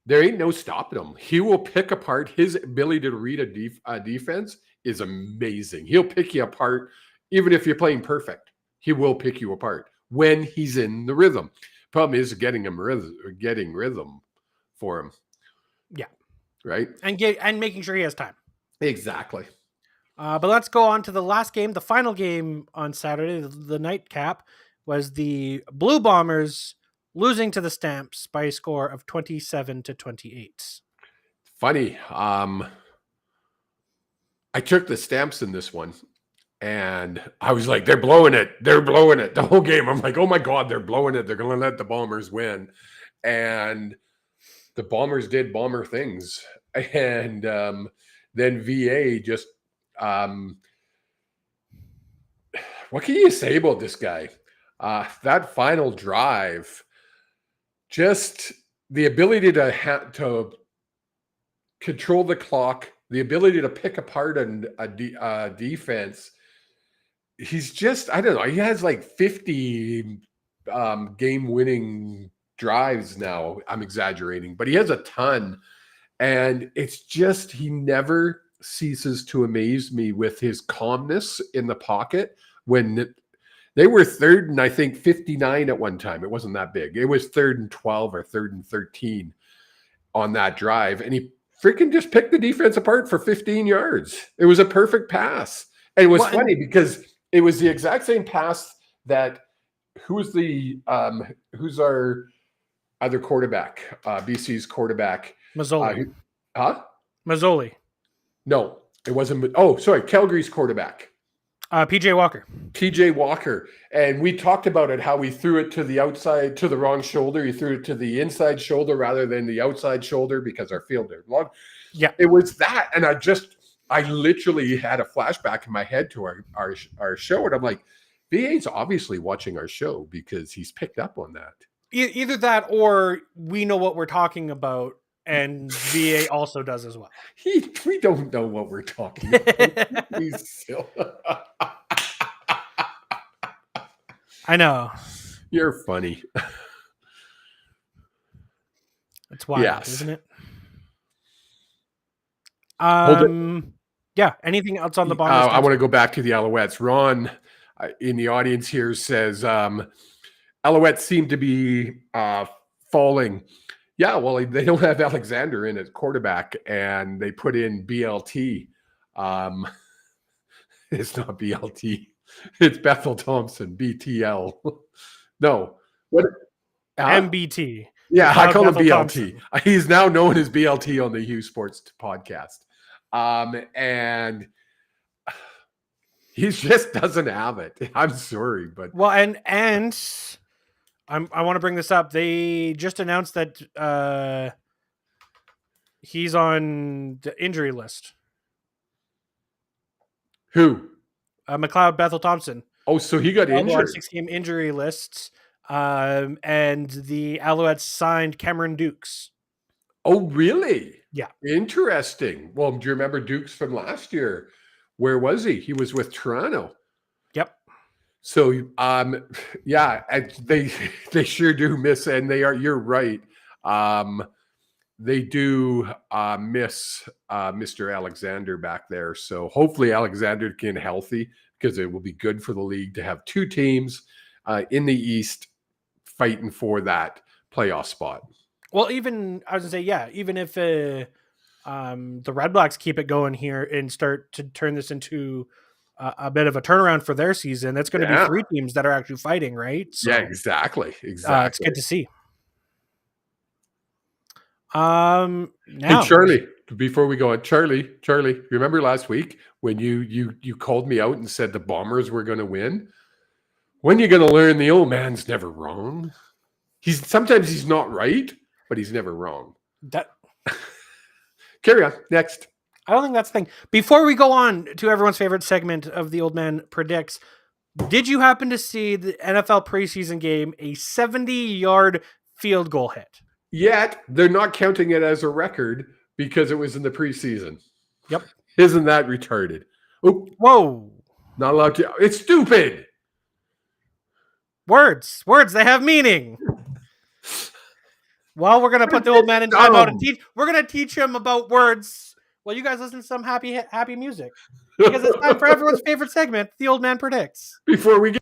there ain't no stopping him. He will pick apart. His ability to read a defense is amazing. He'll pick you apart, even if you're playing perfect. He will pick you apart when he's in the rhythm. Problem is getting rhythm for him. Yeah. Right. And making sure he has time. Exactly. But let's go on to the last game. The final game on Saturday, the nightcap, was the Blue Bombers losing to the Stamps by a score of 27-28. Funny. I took the Stamps in this one, and I was like, they're blowing it. They're blowing it the whole game. I'm like, oh my God, they're blowing it. They're going to let the Bombers win. And the Bombers did Bomber things. And then VA just, what can you say about this guy? That final drive, just the ability to control the clock, the ability to pick apart a defense. He's just, I don't know, he has like 50 game-winning drives now. I'm exaggerating, but he has a ton. And it's just, he never ceases to amaze me with his calmness in the pocket. When they were 3rd and I think 59 at one time. It wasn't that big. It was 3rd and 12 or 3rd and 13 on that drive. And he freaking just picked the defense apart for 15 yards. It was a perfect pass. And it was funny because it was the exact same pass that who's our other quarterback, BC's quarterback? Mazzoli. Mazzoli. No, it wasn't. Oh, sorry. Calgary's quarterback. PJ Walker. PJ Walker. And we talked about it, how he threw it to the outside, to the wrong shoulder. He threw it to the inside shoulder rather than the outside shoulder because our field is long. Yeah. It was that. And I literally had a flashback in my head to our show. And I'm like, VA's obviously watching our show because he's picked up on that. Either that or we know what we're talking about. And VA also does as well. We don't know what we're talking about. He's silly. I know. You're funny. That's wild, Yes. isn't it? Hold Yeah. Anything else on the Bombers? I want to go back to the Alouettes. Ron in the audience here says Alouettes seem to be falling. Yeah, well, they don't have Alexander in at quarterback, and they put in BLT. It's not BLT. It's Bethel Thompson, BTL. No. What? MBT. Yeah, I call him Bethel BLT. Thompson. He's now known as BLT on the Hughes Sports Podcast. And he just doesn't have it. I'm sorry, but... Well, and I want to bring this up. They just announced that he's on the injury list. Who? McLeod Bethel Thompson. Oh, so he got injured. 6-game injury lists. And the Alouettes signed Cameron Dukes. Oh, really? Yeah. Interesting. Well, do you remember Dukes from last year? Where was he? He was with Toronto. Yep. So, yeah, they sure do miss, and you're right. They do miss Mr. Alexander back there. So hopefully Alexander can get healthy, because it will be good for the league to have two teams in the East fighting for that playoff spot. Well, even if the Red Blacks keep it going here and start to turn this into a bit of a turnaround for their season, that's going to be three teams that are actually fighting, right? So, yeah, exactly. it's Exactly. good to see. Now, Hey, Charlie, before we go on, Charlie, remember last week when you called me out and said the Bombers were going to win? When you going to learn the old man's never wrong? Sometimes he's not right, but he's never wrong. That Carry on. Next. I don't think that's the thing. Before we go on to everyone's favorite segment of the Old Man Predicts, did you happen to see the NFL preseason game, a 70-yard field goal hit? Yet, they're not counting it as a record because it was in the preseason. Yep. Isn't that retarded? Oh, Whoa. not allowed to. It's stupid. Words, they have meaning. Well, we're going to put the old man in timeout and we're going to teach him about words. Well, you guys listen to some happy music. Because it's time for everyone's favorite segment, The Old Man Predicts. Before we get...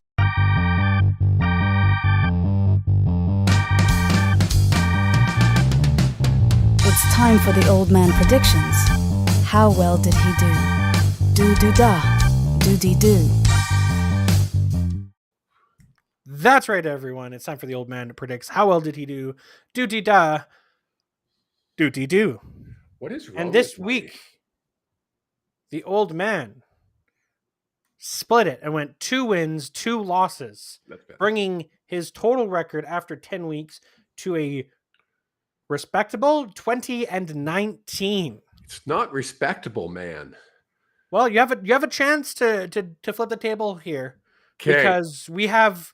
It's time for the Old Man Predictions. How well did he do? Do-do-da. Do-dee-do. That's right, everyone. It's time for the Old Man Predicts. How well did he do? Do-dee-da. Do-dee-do. What is wrong And this with week, the old man split it and went 2 wins, 2 losses, bringing his total record after 10 weeks to a respectable 20-19. It's not respectable, man. Well, you have a chance to flip the table here. Okay. Because we have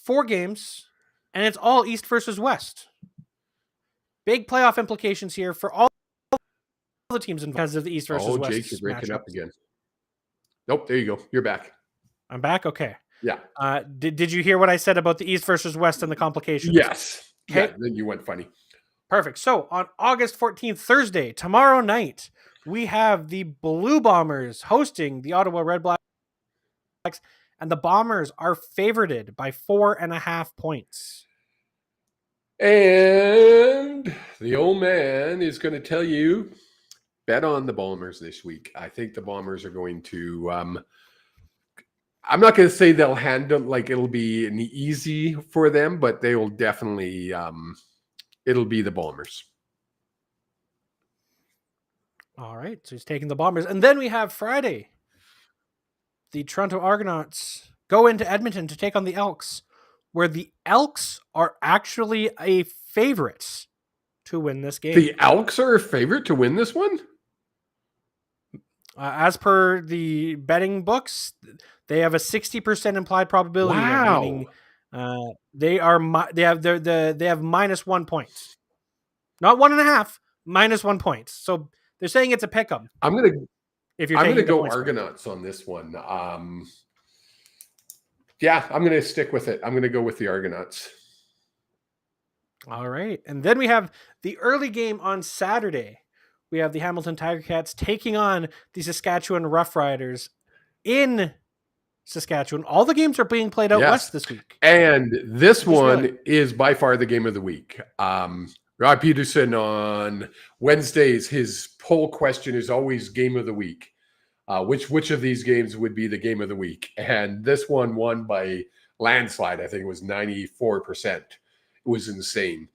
4 games, and it's all East versus West. Big playoff implications here for all the teams involved because of the East versus West. Oh, Jake, you're breaking matchup. up again. Nope, there you go. You're back. I'm back? Okay. Yeah. Did you hear what I said about the East versus West and the complications? Yes. Okay. Yeah, then you went funny. Perfect. So on August 14th, Thursday, tomorrow night, we have the Blue Bombers hosting the Ottawa Red Blacks, and the Bombers are favorited by 4.5 points. And the old man is going to tell you, bet on the Bombers this week. I think the Bombers are going to, I'm not going to say they'll handle, like it'll be an easy for them, but they will definitely, it'll be the Bombers. All right. So he's taking the Bombers. And then we have Friday. The Toronto Argonauts go into Edmonton to take on the Elks, where the Elks are actually a favorite to win this game. The Elks are a favorite to win this one? As per the betting books, they have a 60% implied probability. Wow. Meaning, they have minus 1 point. Not 1.5, minus 1 point. So they're saying it's a pick 'em. I'm gonna go points Argonauts on this one. Yeah, I'm gonna stick with it. I'm gonna go with the Argonauts. All right. And then we have the early game on Saturday. We have the Hamilton Tiger Cats taking on the Saskatchewan Roughriders in Saskatchewan. All the games are being played out west this week. And this one is by far the game of the week. Rob Peterson on Wednesdays, his poll question is always game of the week. Which of these games would be the game of the week? And this one won by landslide. I think it was 94%. It was insane.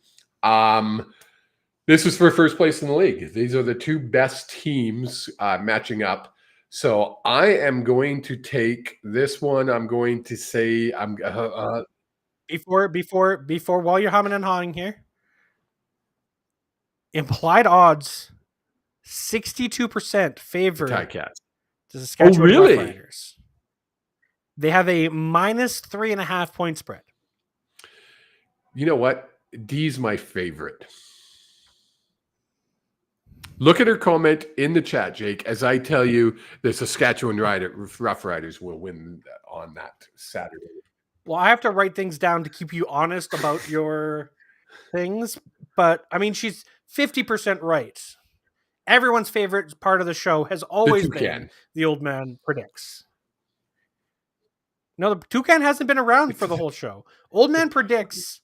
This is for first place in the league. These are the 2 best teams matching up. So I am going to take this one. I'm going to say before while you're humming and hawing here. Implied odds 62% favor the Ticats. the Saskatchewan really? Roughriders. They have a minus 3.5 point spread. You know what? D's my favorite. Look at her comment in the chat, Jake, as I tell you the Saskatchewan Roughriders will win on that Saturday. Well, I have to write things down to keep you honest about your things, but I mean, she's 50% right. Everyone's favorite part of the show has always been the Old Man Predicts. No, the Toucan hasn't been around for the whole show. Old Man Predicts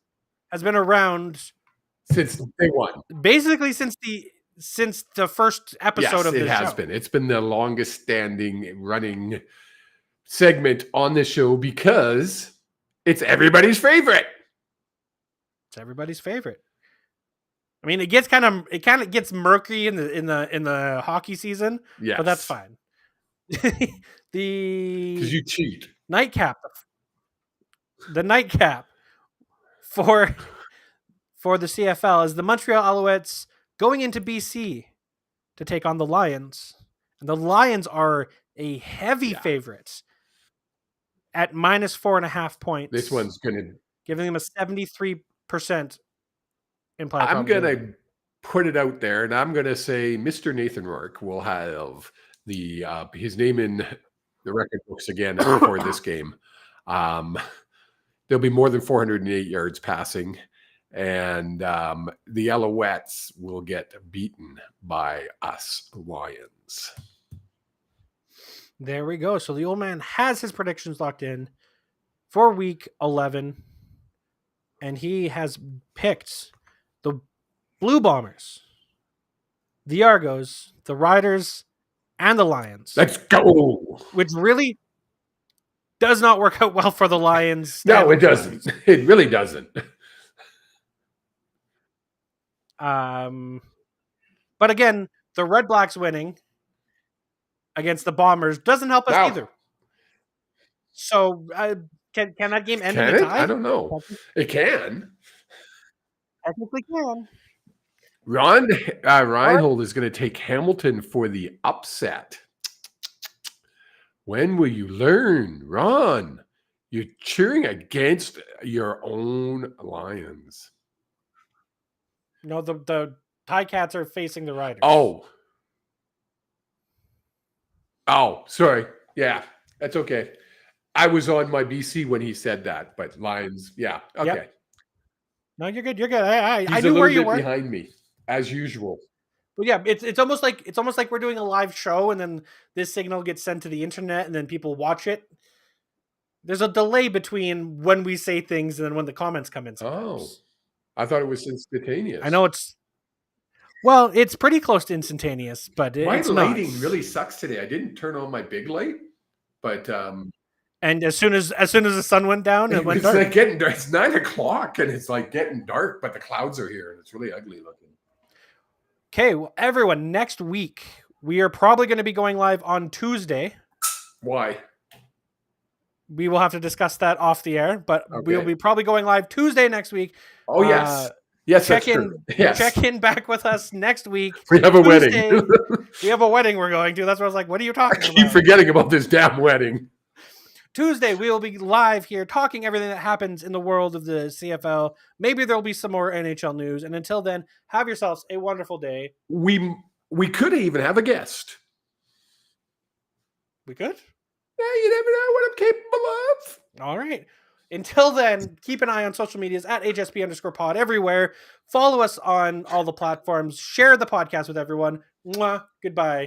has been around since day one. Basically since the first episode of the show. It has been. It's been the longest standing running segment on the show because it's everybody's favorite. It's everybody's favorite. I mean, it kind of gets murky in the hockey season, but that's fine. Because you cheat. Nightcap. the nightcap for the CFL is the Montreal Alouettes going into BC to take on the Lions. And the Lions are a heavy favorite at minus 4.5 points. This one's going to... giving them a 73% implied I'm going probability. to put it out there, and I'm going to say Mr. Nathan Rourke will have his name in the record books again before this game. There'll be more than 408 yards passing, and the Alouettes will get beaten by us Lions. There we go. So the old man has his predictions locked in for week 11, and he has picked the Blue Bombers, the Argos, the Riders, and the Lions. Let's go! Which really does not work out well for the Lions. No, it doesn't. It really doesn't. But again, the Red Blacks winning against the Bombers doesn't help us either. So can that game end in a tie? I don't know. It can. Technically can. Reinhold is going to take Hamilton for the upset. When will you learn, Ron? You're cheering against your own Lions. No, the Ticats are facing the Riders. Oh, sorry. Yeah, that's okay. I was on my BC when he said that, but Lions, yeah, okay. Yep. No, you're good. You're good. I He's knew where you a little were bit behind me, as usual. But yeah, it's almost like we're doing a live show, and then this signal gets sent to the internet, and then people watch it. There's a delay between when we say things and then when the comments come in. Sometimes. I thought it was instantaneous. I know it's pretty close to instantaneous, but my it's lighting not. really sucks today. I didn't turn on my big light, but and as soon as the sun went down, it went dark. Like getting dark. It's 9 o'clock, and it's like getting dark, but the clouds are here, and it's really ugly looking. Okay, well, everyone, next week we are probably going to be going live on Tuesday. Why? We will have to discuss that off the air, but we'll be probably going live Tuesday next week. Oh, yes. Yes, that's true. Yes. Check in back with us next week. We have a wedding. We have a wedding we're going to. That's what I was like, what are you talking about? I keep forgetting about this damn wedding. Tuesday, we will be live here talking everything that happens in the world of the CFL. Maybe there'll be some more NHL news. And until then, have yourselves a wonderful day. We could even have a guest. We could? Yeah, you never know what I'm capable of. All right. Until then, keep an eye on social medias at HSP_pod everywhere. Follow us on all the platforms. Share the podcast with everyone. Mwah. Goodbye.